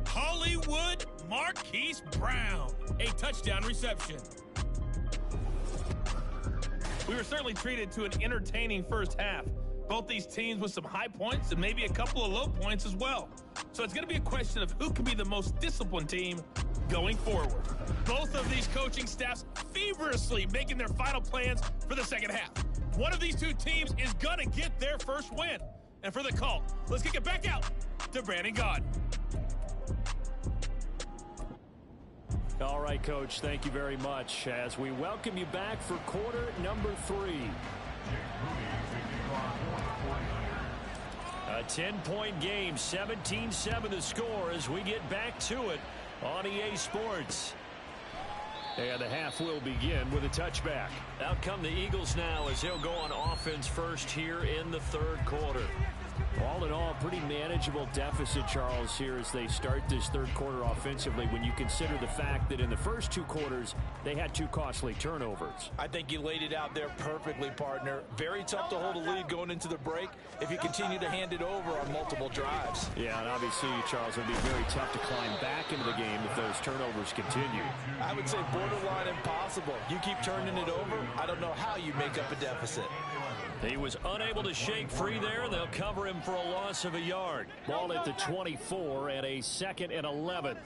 Hollywood Marquise Brown, a touchdown reception. We were certainly treated to an entertaining first half. Both these teams with some high points and maybe a couple of low points as well. So it's going to be a question of who can be the most disciplined team going forward. Both of these coaching staffs feverishly making their final plans for the second half. One of these two teams is going to get their first win. And for the call, let's kick it back out to Brandon Gaudin. All right, Coach, thank you very much as we welcome you back for quarter number 3. A 10-point game, 17-7 the score as we get back to it on EA Sports. And the half will begin with a touchback. Out come the Eagles now as they'll go on offense first here in the third quarter. All in all, pretty manageable deficit, Charles, here as they start this third quarter offensively when you consider the fact that in the first 2 quarters, they had 2 costly turnovers. I think you laid it out there perfectly, partner. Very tough to hold a lead going into the break if you continue to hand it over on multiple drives. Yeah, and obviously, Charles, it would be very tough to climb back into the game if those turnovers continue. I would say borderline impossible. You keep turning it over, I don't know how you make up a deficit. He was unable to shake free there, and they'll cover him for a loss of a yard. Ball at the 24 and a 2nd and 11.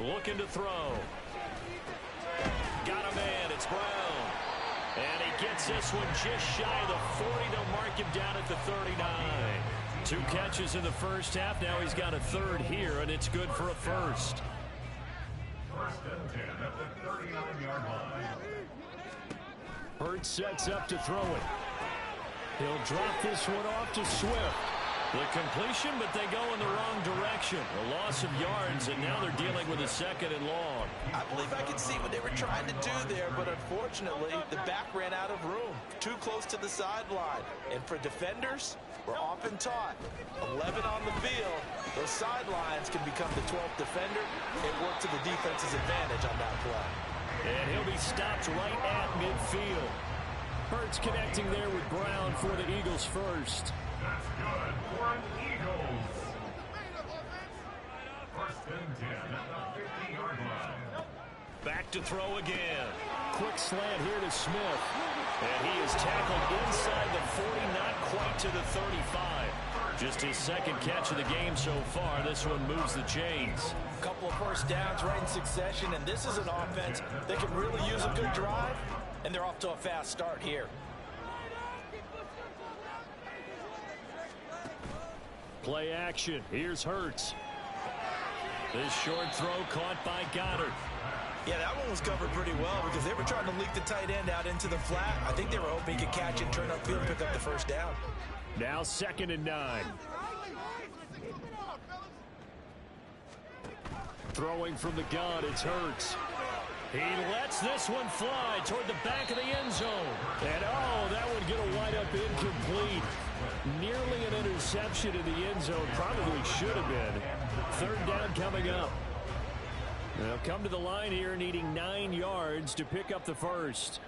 Looking to throw. Got a man, it's Brown. And he gets this one just shy of the 40. They'll mark him down at the 39. 2 catches in the first half. Now he's got a 3rd here, and it's good for a first. First and 10 at the 39-yard line. Hurts sets up to throw it. He'll drop this one off to Swift. The completion, but they go in the wrong direction. A loss of yards, and now they're dealing with a 2nd and long. I believe I can see what they were trying to do there, but unfortunately, the back ran out of room. Too close to the sideline. And for defenders, we're often taught 11 on the field. Those sidelines can become the 12th defender. It worked to the defense's advantage on that play. And he'll be stopped right at midfield. Hurts connecting there with Brown for the Eagles first. That's good for an Eagles. First and 10 at the 50-yard line. Back to throw again. Quick slant here to Smith. And he is tackled inside the 40, not quite to the 35. Just his 2nd catch of the game so far. This one moves the chains. A couple of first downs right in succession, and this is an offense that can really use a good drive, and they're off to a fast start here. Play action. Here's Hurts. This short throw caught by Goddard. Yeah, that one was covered pretty well because they were trying to leak the tight end out into the flat. I think they were hoping he could catch it, turn upfield, and pick up the first down. Now 2nd and 9. Throwing from the gun, it's Hurts. He lets this one fly toward the back of the end zone. And, oh, that one going to wind up incomplete. Nearly an interception in the end zone. Probably should have been. 3rd down coming up. They'll come to the line here needing 9 yards to pick up the first.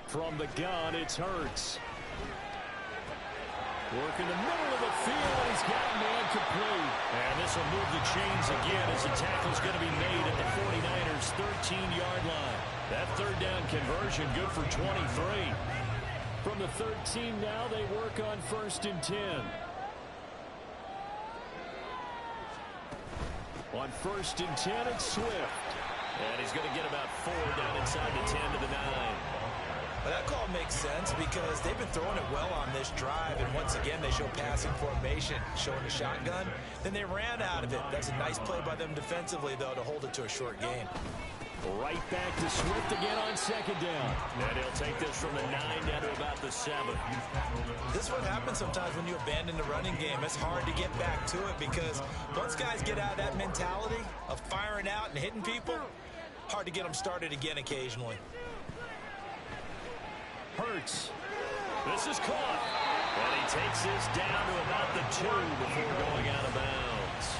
From the gun, it's Hurts. Working the middle of the field, and he's got man complete. And this will move the chains again as the tackle's going to be made at the 49ers' 13-yard line. That 3rd down conversion good for 23. From the 13 now, they work on 1st and 10. On 1st and 10, it's Swift. And he's going to get about 4 down inside the 10 to the 9. Well, that call makes sense because they've been throwing it well on this drive, and once again they show passing formation, showing the shotgun. Then they ran out of it. That's a nice play by them defensively, though, to hold it to a short gain. Right back to Swift again on 2nd down. And he'll take this from the 9 down to about the 7. This is what happens sometimes when you abandon the running game. It's hard to get back to it because once guys get out of that mentality of firing out and hitting people, hard to get them started again occasionally. Hurts. This is caught. And he takes this down to about the 2 before going out of bounds.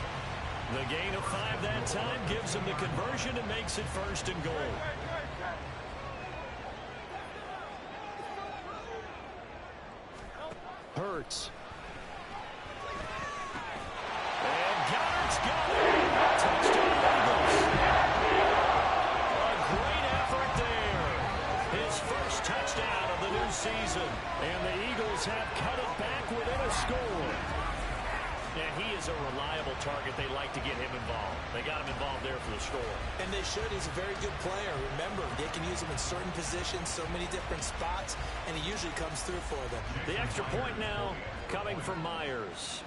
The gain of 5 that time gives him the conversion and makes it 1st and goal. Hurts. And Goddard's got it. Touchdown Eagles. A great effort there. His first touchdown of the new season. And the Eagles have cut it back within a score. And he is a reliable target. They like to get him involved. They got him involved there for the score. And they should. He's a very good player. Remember, they can use him in certain positions, so many different spots, and he usually comes through for them. The extra point now coming from Myers.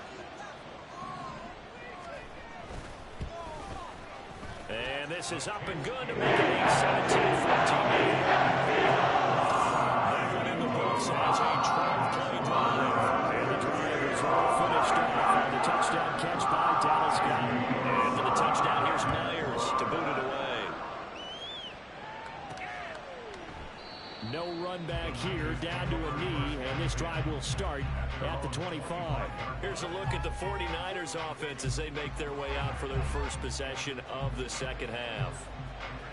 And this is up and good to make it 17-14. That one in the books as a 12-play drive. And the drive is all finished off on the touchdown catch by Dallas Goedert. And for the touchdown, here's Myers to boot it away. No run back here, down to a knee, and this drive will start at the 25. Here's a look at the 49ers offense as they make their way out for their first possession of the second half.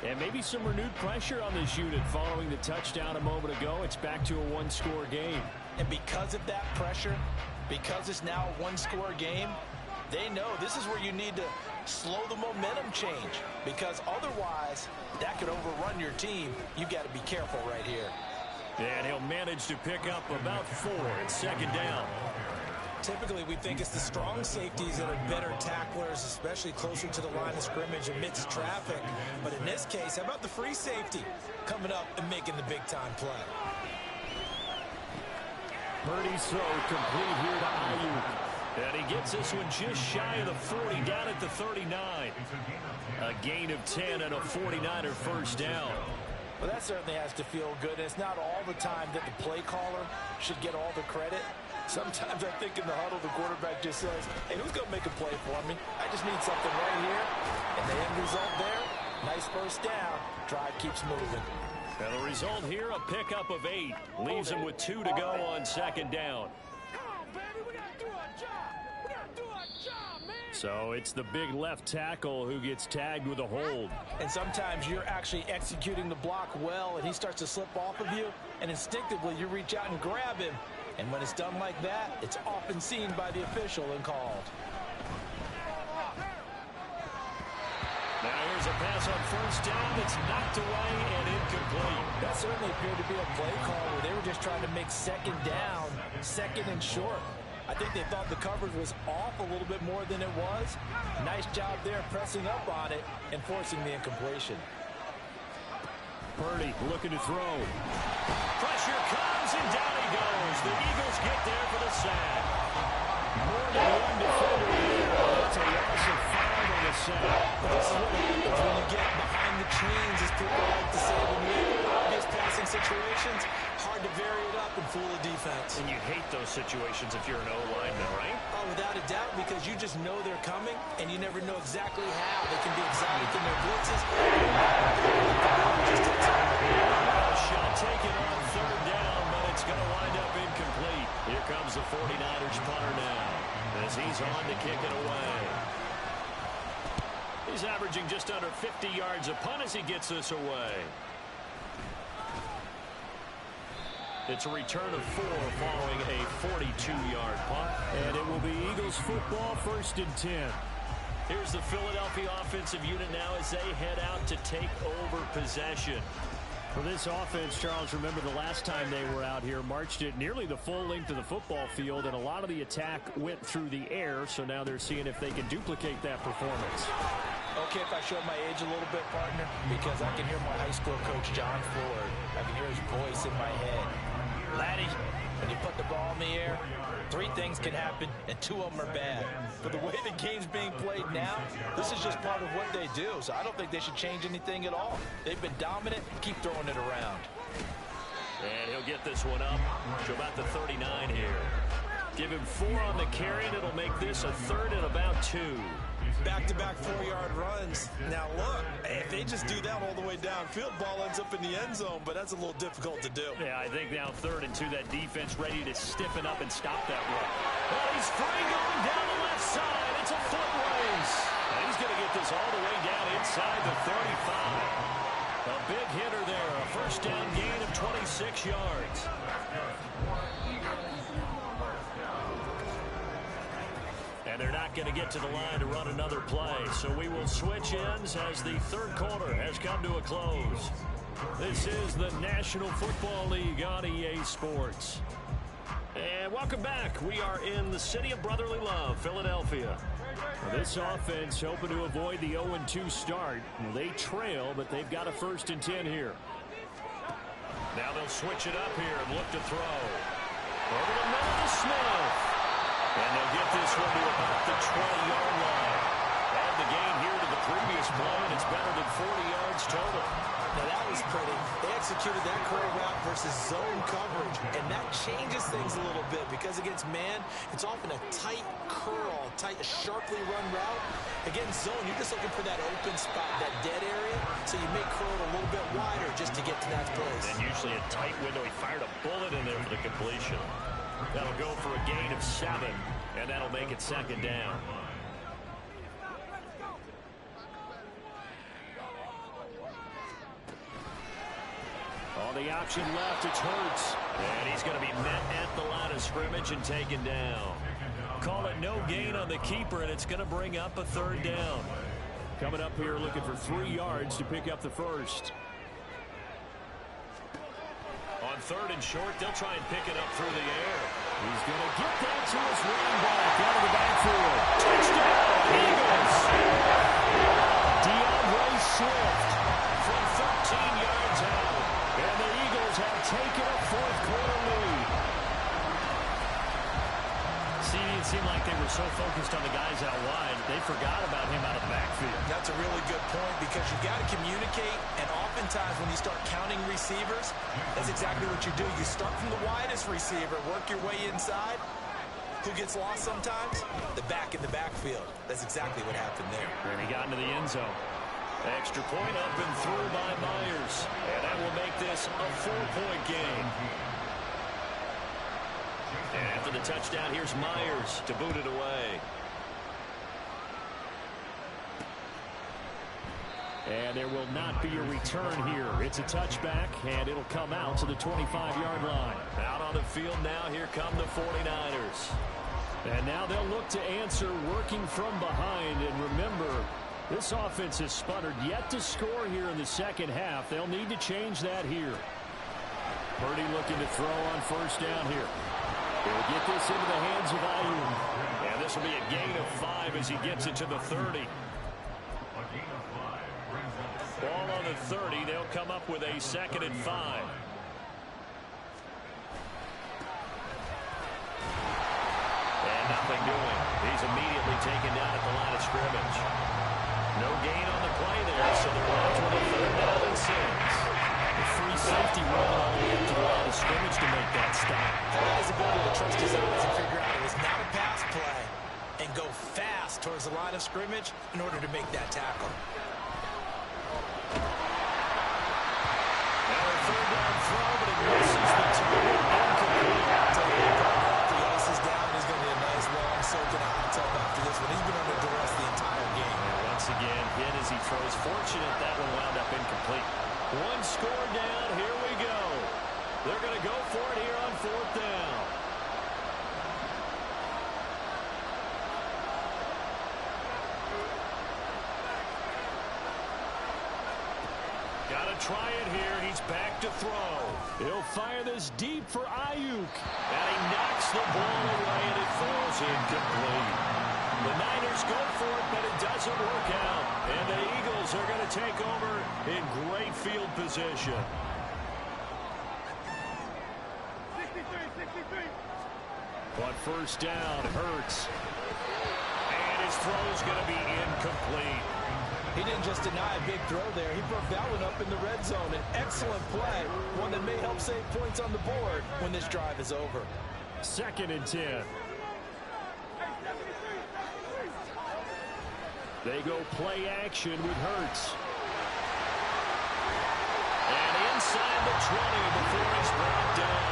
And maybe some renewed pressure on this unit following the touchdown a moment ago. It's back to a one-score game. And because of that pressure, because it's now a one-score game, they know this is where you need to slow the momentum change, because otherwise that could overrun your team. You got to be careful right here. And he'll manage to pick up about 4 at 2nd down. Typically, we think it's the strong safeties that are better tacklers, especially closer to the line of scrimmage amidst traffic. But in this case, how about the free safety coming up and making the big-time play? Purdy's throw complete here to Ayuk. And he gets this one just shy of the 40, down at the 39. A gain of 10 and a 49er first down. Well, that certainly has to feel good. It's not all the time that the play caller should get all the credit. Sometimes I think in the huddle, the quarterback just says, hey, who's going to make a play for me? I just need something right here. And the end result there, nice first down. Drive keeps moving. And the result here, a pickup of 8. Leaves him with 2 to go on 2nd down. So it's the big left tackle who gets tagged with a hold. And sometimes you're actually executing the block well, and he starts to slip off of you, and instinctively you reach out and grab him. And when it's done like that, it's often seen by the official and called. Now here's a pass on 1st down that's knocked away and incomplete. That certainly appeared to be a play call where they were just trying to make 2nd down, 2nd and short. I think they thought the coverage was off a little bit more than it was. Nice job there pressing up on it and forcing the incompletion. Purdy looking to throw. Pressure comes and down he goes. The Eagles get there for the sack. More than one defender there. That's a loss of 5 on the set. This is what happens when you get behind the chains, as people like to say. When you have obvious passing situations, hard to vary it up and fool the defense. And you hate those situations if you're an O-lineman, right? Oh, without a doubt, because you just know they're coming, and you never know exactly how. They can be exotic in their blitzes. Shot taken on 3rd down, but it's going to wind up incomplete. Here comes the 49ers punter now, as he's on to kick it away. He's averaging just under 50 yards a punt as he gets this away. It's a return of 4 following a 42-yard punt. And it will be Eagles football, 1st and 10. Here's the Philadelphia offensive unit now as they head out to take over possession. For this offense, Charles, remember the last time they were out here, marched it nearly the full length of the football field, and a lot of the attack went through the air, so now they're seeing if they can duplicate that performance. Okay, if I show my age a little bit, partner, because I can hear my high school coach, John Ford. I can hear his voice in my head. Laddie, when you put the ball in the air, 3 things can happen, and 2 of them are bad. But the way the game's being played now, this is just part of what they do. So I don't think they should change anything at all. They've been dominant. Keep throwing it around. And he'll get this one up to about the 39 here. Give him 4 on the carry, and it'll make this a 3rd and about 2. Back-to-back 4-yard runs. Now look, if they just do that all the way downfield, ball ends up in the end zone, but that's a little difficult to do. Yeah, I think now 3rd and 2, that defense ready to stiffen up and stop that run. Well, he's free going down the left side. It's a foot race. And he's going to get this all the way down inside the 35. A big hitter there, a 1st down gain of 26 yards. And they're not going to get to the line to run another play. So we will switch ends as the 3rd quarter has come to a close. This is the National Football League on EA Sports. And welcome back. We are in the city of brotherly love, Philadelphia. This offense hoping to avoid the 0-2 start. They trail, but they've got a 1st and 10 here. Now they'll switch it up here and look to throw. Over the middle to Smith. And they'll get this one to about the 20-yard line. Add the gain here to the previous play, and it's better than 40 yards total. Now that was pretty. They executed that curl route versus zone coverage, and that changes things a little bit because against man, it's often a tight curl, tight, sharply run route. Against zone, you're just looking for that open spot, that dead area, so you may curl it a little bit wider just to get to that place. And usually a tight window. He fired a bullet in there for the completion. That'll go for a gain of 7, and that'll make it 2nd down. On the option left, it's Hurts. And he's going to be met at the line of scrimmage and taken down. Call it no gain on the keeper, and it's going to bring up a 3rd down. Coming up here looking for 3 yards to pick up the 1st. On 3rd and short, they'll try and pick it up through the air. He's going to get that to his running back out of the backfield. Touchdown, Eagles! DeAndre Swift from 13 yards out. And the Eagles have taken a 4th quarter lead. See, it seemed like they were so focused on the guys out wide, they forgot about him out of the backfield. That's a really good point because you've got to communicate, and oftentimes when you start counting receivers, that's exactly what you do. You start from the widest receiver, work your way inside. Who gets lost sometimes? The back in the backfield. That's exactly what happened there. And he got into the end zone. Extra point up and through by Myers. And that will make this a 4-point game. And after the touchdown, here's Myers to boot it away. And there will not be a return here. It's a touchback, and it'll come out to the 25-yard line. Out on the field now, here come the 49ers. And now they'll look to answer working from behind. And remember, this offense has sputtered yet to score here in the 2nd half. They'll need to change that here. Purdy looking to throw on 1st down here. He'll get this into the hands of Ayuk. And this will be a gain of 5 as he gets it to the 30. Ball on the 30. They'll come up with a 2nd and 5. And now nothing doing. He's immediately taken down at the line of scrimmage. No gain on the play there, so they're left with a 3rd down and 6. The free safety running all the way up to the line of scrimmage to make that stop. That guy's ability to trust his eyes and figure out it was not a pass play and go fast towards the line of scrimmage in order to make that tackle. Now a 3rd down throw, but it misses the target. Incomplete. The ice is down. He's going to be a nice long soaking hot tub after this one. He's been under duress the entire game. And once again, hit as he throws. Fortunate that one wound up incomplete. 1 score down. Here we go. They're going to go for it here on 4th down. Got to try it here. He's back to throw. He'll fire this deep for Ayuk. And he knocks the ball away, and it falls incomplete. The Niners go for it, but it doesn't work out. And the Eagles are going to take over in great field position. 63. But first down, Hurts. And his throw's going to be incomplete. He didn't just deny a big throw there. He broke that one up in the red zone. An excellent play, one that may help save points on the board when this drive is over. 2nd and 10. They go play action with Hurts. And inside the 20 before he's brought down.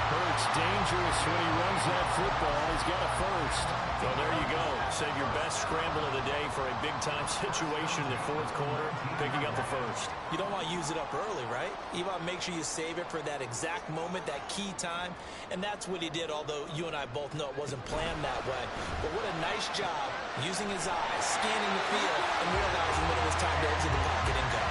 Hurts dangerous when he runs that football. He's got a first. So there you go. Save your best scramble of the day for a big-time situation in the 4th quarter, picking up the first. You don't want to use it up early, right? You want to make sure you save it for that exact moment, that key time. And that's what he did, although you and I both know it wasn't planned that way. But what a nice job using his eyes, scanning the field, and realizing when it was time to exit the pocket and go.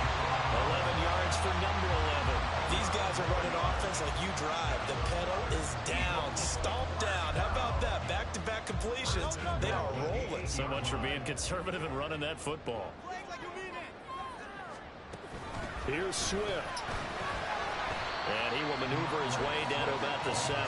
11 yards for number 11. These guys are running offense like you drive. The pedal is down, stomped down. How about that? Back-to-back completions. They are rolling. So much for being conservative and running that football. Here's Swift. And he will maneuver his way down to about the 7.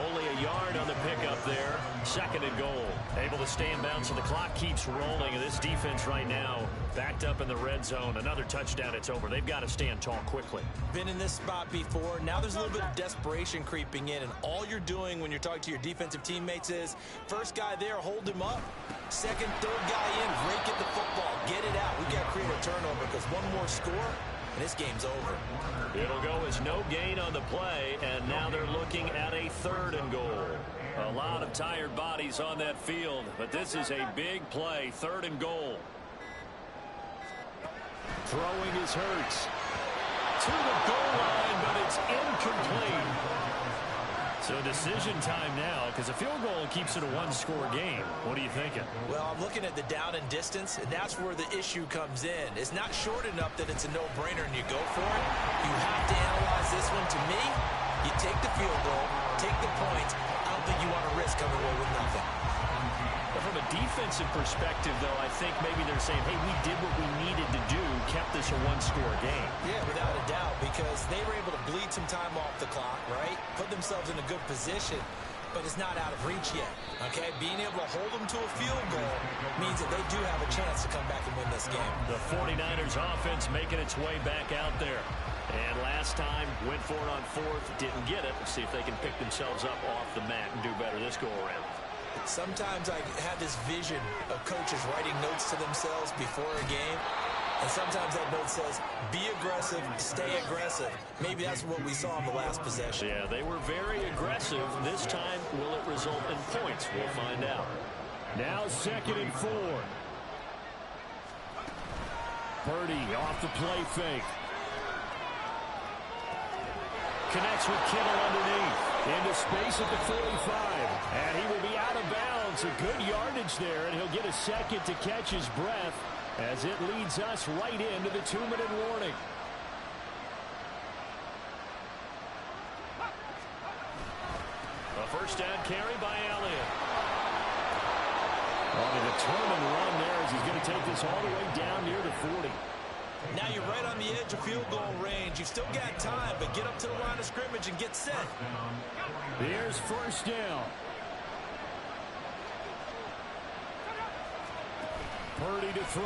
Only a yard on the pickup there. 2nd and goal. Able to stay in bounds, so the clock keeps rolling. And this defense right now backed up in the red zone. Another touchdown, it's over. They've got to stand tall quickly. Been in this spot before. Now there's a little bit of desperation creeping in. And all you're doing when you're talking to your defensive teammates is, first guy there, hold him up. 2nd, 3rd guy in, rake at the football. Get it out. We got to create a turnover because one more score, and this game's over. It'll go as no gain on the play, and now they're looking at a 3rd and goal. A lot of tired bodies on that field, but this is a big play. 3rd and goal. Throwing is Hurts. To the goal line, but it's incomplete. So decision time now, because a field goal keeps it a 1-score game. What are you thinking? Well, I'm looking at the down and distance, and that's where the issue comes in. It's not short enough that it's a no-brainer and you go for it. You have to analyze this one. To me, you take the field goal, take the points. I don't think you want to risk coming away with nothing. But from a defensive perspective, though, I think maybe they're saying, hey, we did what we needed to do, kept this a 1-score game. Yeah, without a doubt, because they were able to bleed some time off the clock, right? Put themselves in a good position, but it's not out of reach yet, okay? Being able to hold them to a field goal means that they do have a chance to come back and win this game. The 49ers offense making its way back out there. And last time, went for it on 4th, didn't get it. Let's see if they can pick themselves up off the mat and do better this go-around. Sometimes I have this vision of coaches writing notes to themselves before a game, and sometimes that note says, be aggressive, stay aggressive. Maybe that's what we saw in the last possession. Yeah, they were very aggressive. This time, will it result in points? We'll find out. Now 2nd and 4. Purdy off the play fake. Connects with Kittle underneath. Into space at the 45. And he will be out of bounds. A good yardage there, and he'll get a second to catch his breath as it leads us right into the 2-minute warning. A first down carry by Elliott. On a determined run there as he's going to take this all the way down near the 40. Now you're right on the edge of field goal range. You've still got time, but get up to the line of scrimmage and get set. Here's first down. Purdy to throw.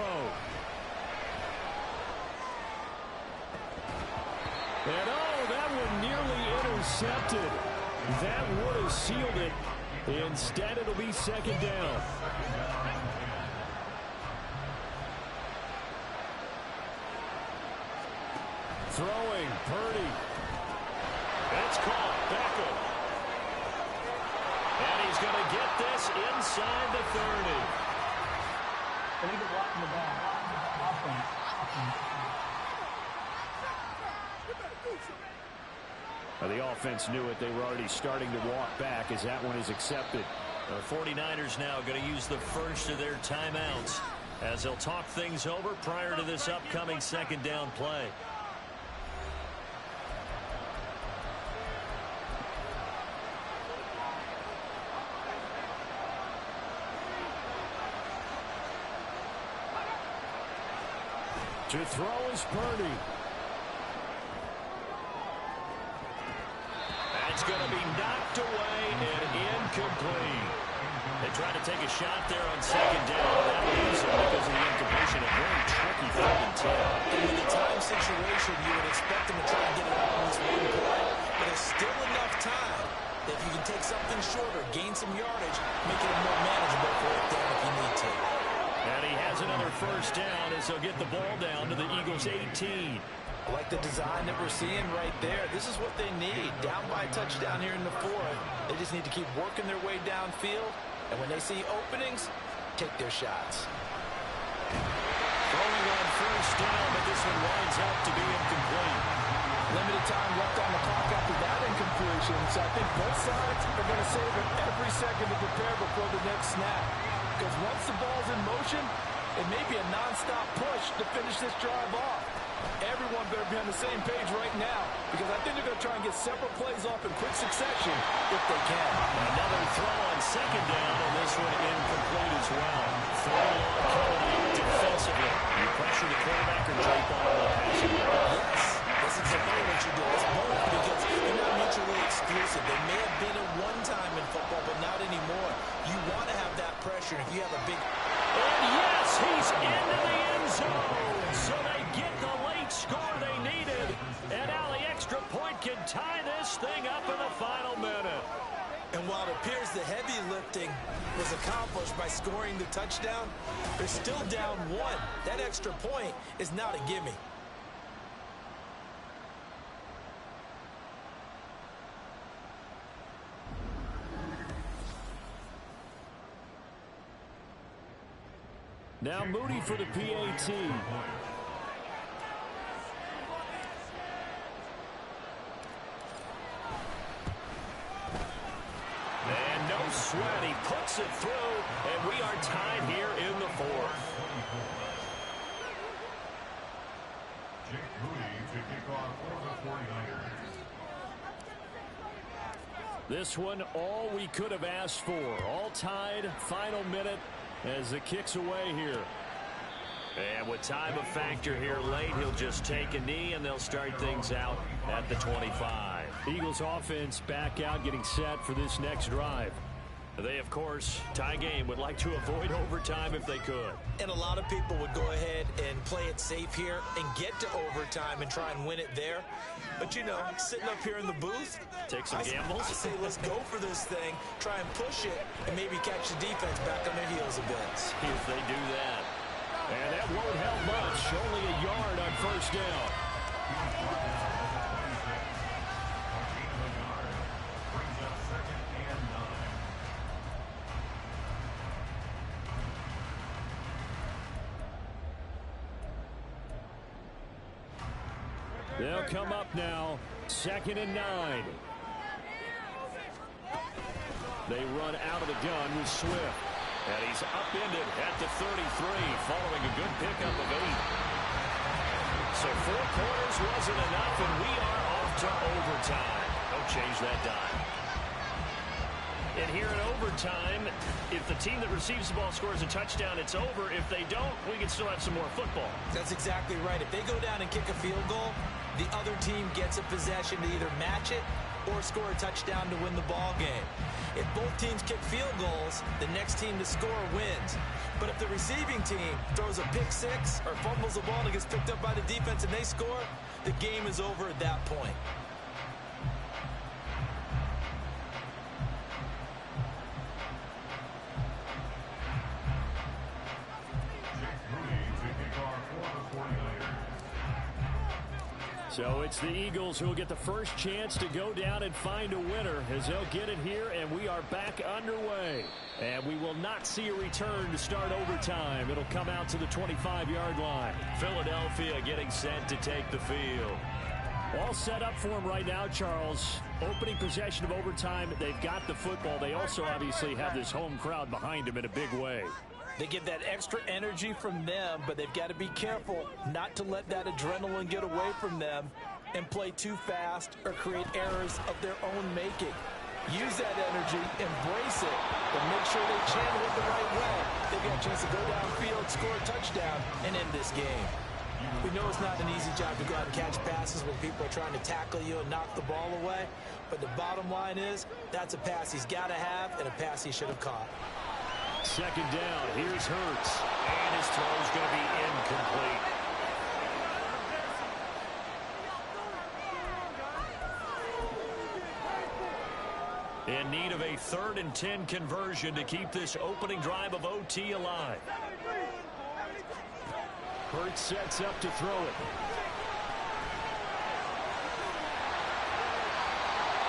And that one nearly intercepted. That would have sealed it. Instead, it'll be second down. Throwing, Purdy. It's caught. Beckham. And he's going to get this inside the 30. They need to walk in the back. The offense knew it. They were already starting to walk back as that one is accepted. The 49ers now going to use the first of their timeouts as they'll talk things over prior to this upcoming second down play. To throw is Purdy. That's going to be knocked away and incomplete. They tried to take a shot there on second down. That leaves them because of the incompletion. A very tricky 3rd and 10. And with the time situation, you would expect them to try and get it out on this one play. But there's still enough time that if you can take something shorter, gain some yardage, make it more manageable for it down if you need to. And he has another first down as they'll get the ball down to the Eagles' 18. I like the design that we're seeing right there. This is what they need. Down by a touchdown here in the 4th. They just need to keep working their way downfield. And when they see openings, take their shots. Throwing on first down, but this one winds up to be incomplete. Limited time left on the clock after that incompletion. So I think both sides are going to save it every second to prepare before the next snap. Because once the ball's in motion, it may be a non-stop push to finish this drive off. Everyone better be on the same page right now because I think they're going to try and get several plays off in quick succession if they can. Another throw on second down, and this one incomplete as well. Throwing on Cardinals defensively. You pressure the quarterback or jump on the passing line. Yes, that's exactly what you do. It's both because they're not mutually exclusive. They may have been at one time in football, but not anymore. You want to have that pressure if you have a big... And yes, he's into the end zone. So they get the late score they needed. And now the extra point can tie this thing up in the final minute. And while it appears the heavy lifting was accomplished by scoring the touchdown, they're still down 1. That extra point is not a gimme. Now Moody for the PAT. And no sweat, he puts it through, and we are tied here in the 4th. Jake Moody to kick off for the 49ers. This one, all we could have asked for. All tied, final minute as the kick's away here. And with time a factor here late, he'll just take a knee, and they'll start things out at the 25. Eagles offense back out, getting set for this next drive. They, of course, tie game, would like to avoid overtime if they could. And a lot of people would go ahead and play it safe here and get to overtime and try and win it there. But, you know, sitting up here in the booth, take some gambles. I say let's go for this thing, try and push it, and maybe catch the defense back on their heels a bit. See if they do that. And that won't help much. Only a yard on first down. They'll come up now, 2nd and 9. They run out of the gun with Swift. And he's upended at the 33 following a good pickup of 8. So 4 quarters wasn't enough, and we are off to overtime. Don't change that dime. And here in overtime, if the team that receives the ball scores a touchdown, it's over. If they don't, we can still have some more football. That's exactly right. If they go down and kick a field goal, the other team gets a possession to either match it or score a touchdown to win the ball game. If both teams kick field goals, the next team to score wins. But if the receiving team throws a pick six or fumbles the ball and gets picked up by the defense and they score, the game is over at that point. So it's the Eagles who will get the first chance to go down and find a winner as they'll get it here, and we are back underway. And we will not see a return to start overtime. It'll come out to the 25-yard line. Philadelphia getting set to take the field. All set up for them right now, Charles. Opening possession of overtime. They've got the football. They also obviously have this home crowd behind them in a big way. They get that extra energy from them, but they've got to be careful not to let that adrenaline get away from them and play too fast or create errors of their own making. Use that energy, embrace it, but make sure they channel it the right way. They've got a chance to go downfield, score a touchdown, and end this game. We know it's not an easy job to go out and catch passes when people are trying to tackle you and knock the ball away, but the bottom line is that's a pass he's got to have and a pass he should have caught. Second down, here's Hurts. And his throw is going to be incomplete. In need of a 3rd and 10 conversion to keep this opening drive of OT alive. Hurts sets up to throw it.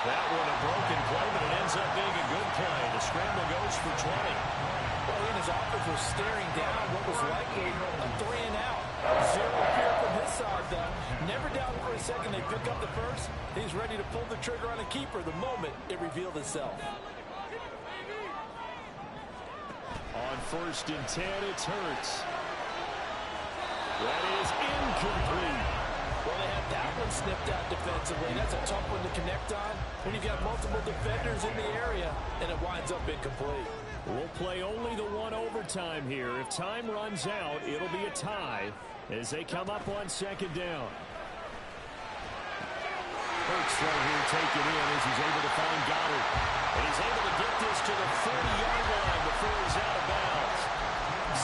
That one a broken play, but it ends up being a good play. The scramble goes for 20. Well, he and his offense were staring down what was likely a 3-and-out. Zero fear from his side, though. Never down for a second. They pick up the first. He's ready to pull the trigger on a keeper the moment it revealed itself. On 1st and 10, it's Hurts. That is incomplete. Well, they had that one snipped out defensively. That's a tough one to connect on when you've got multiple defenders in the area, and it winds up incomplete. We'll play only the one overtime here. If time runs out, it'll be a tie as they come up on 2nd down. Hurts right here taken in as he's able to find Goddard. And he's able to get this to the 40-yard line before he's out of bounds.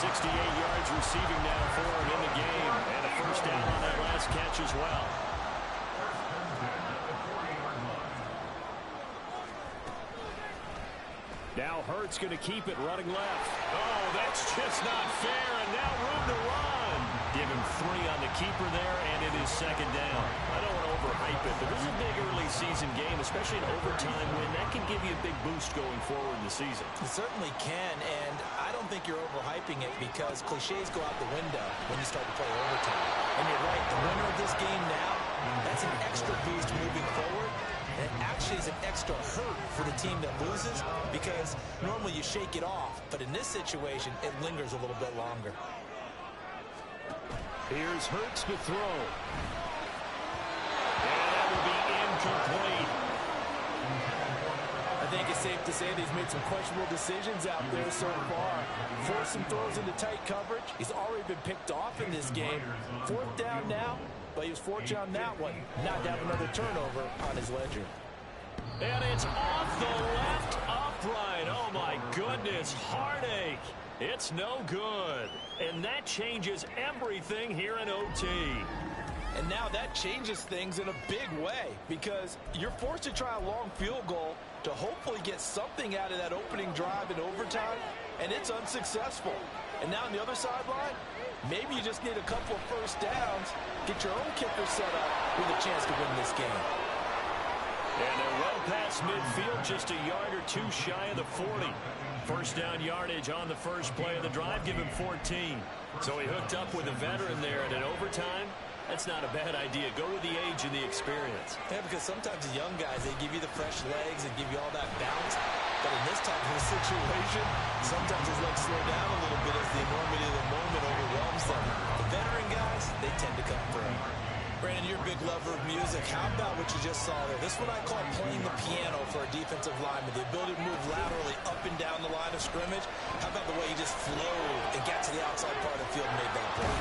68 yards receiving now for him in the game. And a first down on that last catch as well. Now Hurts going to keep it running left. Oh, that's just not fair, and now room to run. Give him 3 on the keeper there, and it is 2nd down. I don't want to overhype it, but this is a big early season game, especially an overtime win. That can give you a big boost going forward in the season. It certainly can, and I don't think you're overhyping it because cliches go out the window when you start to play overtime. And you're right, the winner of this game now, that's an extra boost moving forward. And it actually is an extra hurt for the team that loses because normally you shake it off. But in this situation, it lingers a little bit longer. Here's Hurts to throw. And that will be incomplete. I think it's safe to say that he's made some questionable decisions out there so far. Forced some throws into tight coverage. He's already been picked off in this game. 4th down now. But he was fortunate on that one, not to have another turnover on his ledger. And it's off the left upright. Oh, my goodness. Heartache. It's no good. And that changes everything here in OT. And now that changes things in a big way because you're forced to try a long field goal to hopefully get something out of that opening drive in overtime, and it's unsuccessful. And now on the other sideline, maybe you just need a couple of first downs, get your own kicker set up with a chance to win this game. And they're well past midfield, just a yard or 2 shy of the 40. First down yardage on the first play of the drive, give him 14. So he hooked up with a veteran there, and in overtime, that's not a bad idea. Go with the age and the experience. Yeah, because sometimes the young guys, they give you the fresh legs and give you all that bounce. But in this type of situation, sometimes his legs slow down a little bit as the enormity of the moment overwhelms them. The veteran guys, they tend to come through. Brandon, you're a big lover of music. How about what you just saw there? This is what I call playing the piano for a defensive lineman. The ability to move laterally up and down the line of scrimmage. How about the way he just flowed and got to the outside part of the field and made that play?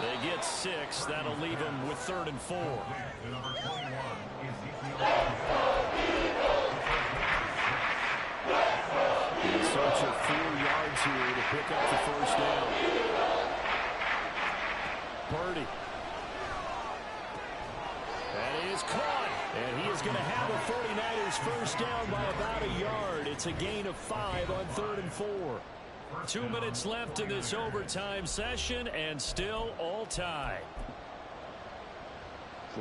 They get 6. That'll leave them with 3rd and 4. In search of 4 yards here to pick up the first down. Purdy. That is caught. And he is going to have the 49ers first down by about a yard. It's a gain of 5 on 3rd and 4. 2 minutes left in this overtime session, and still all tied.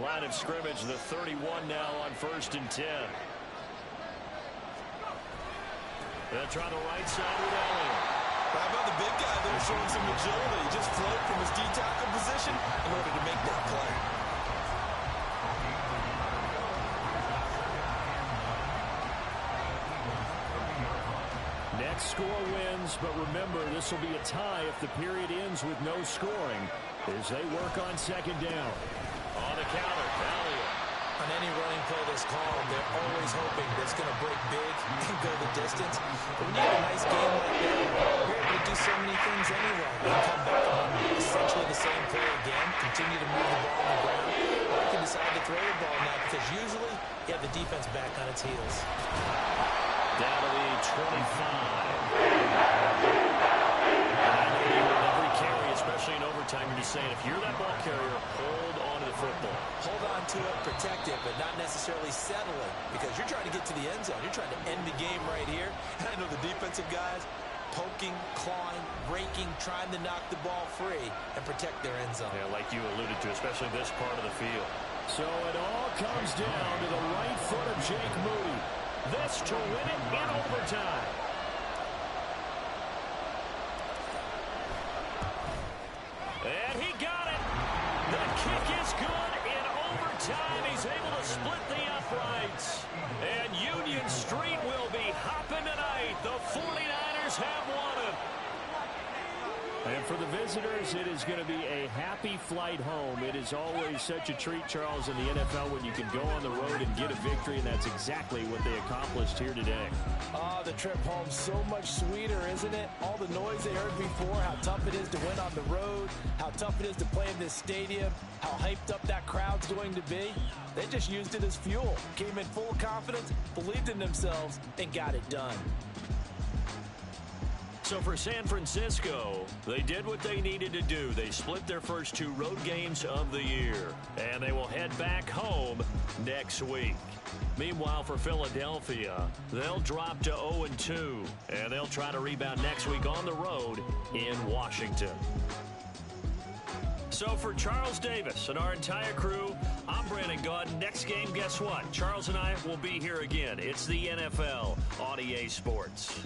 Line of scrimmage, the 31 now on 1st and 10. They'll try the right side with Elliott. How about the big guy there showing some agility? He just floated from his D-tackle position in order to make that play. Next score wins, but remember, this will be a tie if the period ends with no scoring as they work on 2nd down. On the counter, Elliott. On any running play that's called, they're always hoping that it's going to break big and go the distance. But when you have a nice game like that, you're able to do so many things anyway. You can come back on essentially the same play again, continue to move the ball on the ground, or you can decide to throw the ball now because usually you have the defense back on its heels. Down to the 25. And I know you with every carry, especially in overtime, you're just saying, if you're that ball carrier, hold on to the football. Hold on to it, protect it, but not necessarily settle it because you're trying to get to the end zone. You're trying to end the game right here. And I know the defensive guys poking, clawing, raking, trying to knock the ball free and protect their end zone. Yeah, like you alluded to, especially this part of the field. So it all comes down to the right foot of Jake Moody. This to win it in overtime. And he got it. The kick is good in overtime. He's able to split the uprights. And Union Street will be hopping tonight. The 49ers have won it. And for the visitors, it is going to be a happy flight home. It is always such a treat, Charles, in the NFL when you can go on the road and get a victory, and that's exactly what they accomplished here today. The trip home so much sweeter, isn't it? All the noise they heard before, how tough it is to win on the road, how tough it is to play in this stadium, how hyped up that crowd's going to be. They just used it as fuel, came in full of confidence, believed in themselves, and got it done. So for San Francisco, they did what they needed to do. They split their first 2 road games of the year, and they will head back home next week. Meanwhile, for Philadelphia, they'll drop to 0-2, and they'll try to rebound next week on the road in Washington. So for Charles Davis and our entire crew, I'm Brandon Gaudin. Next game, guess what? Charles and I will be here again. It's the NFL on EA Sports.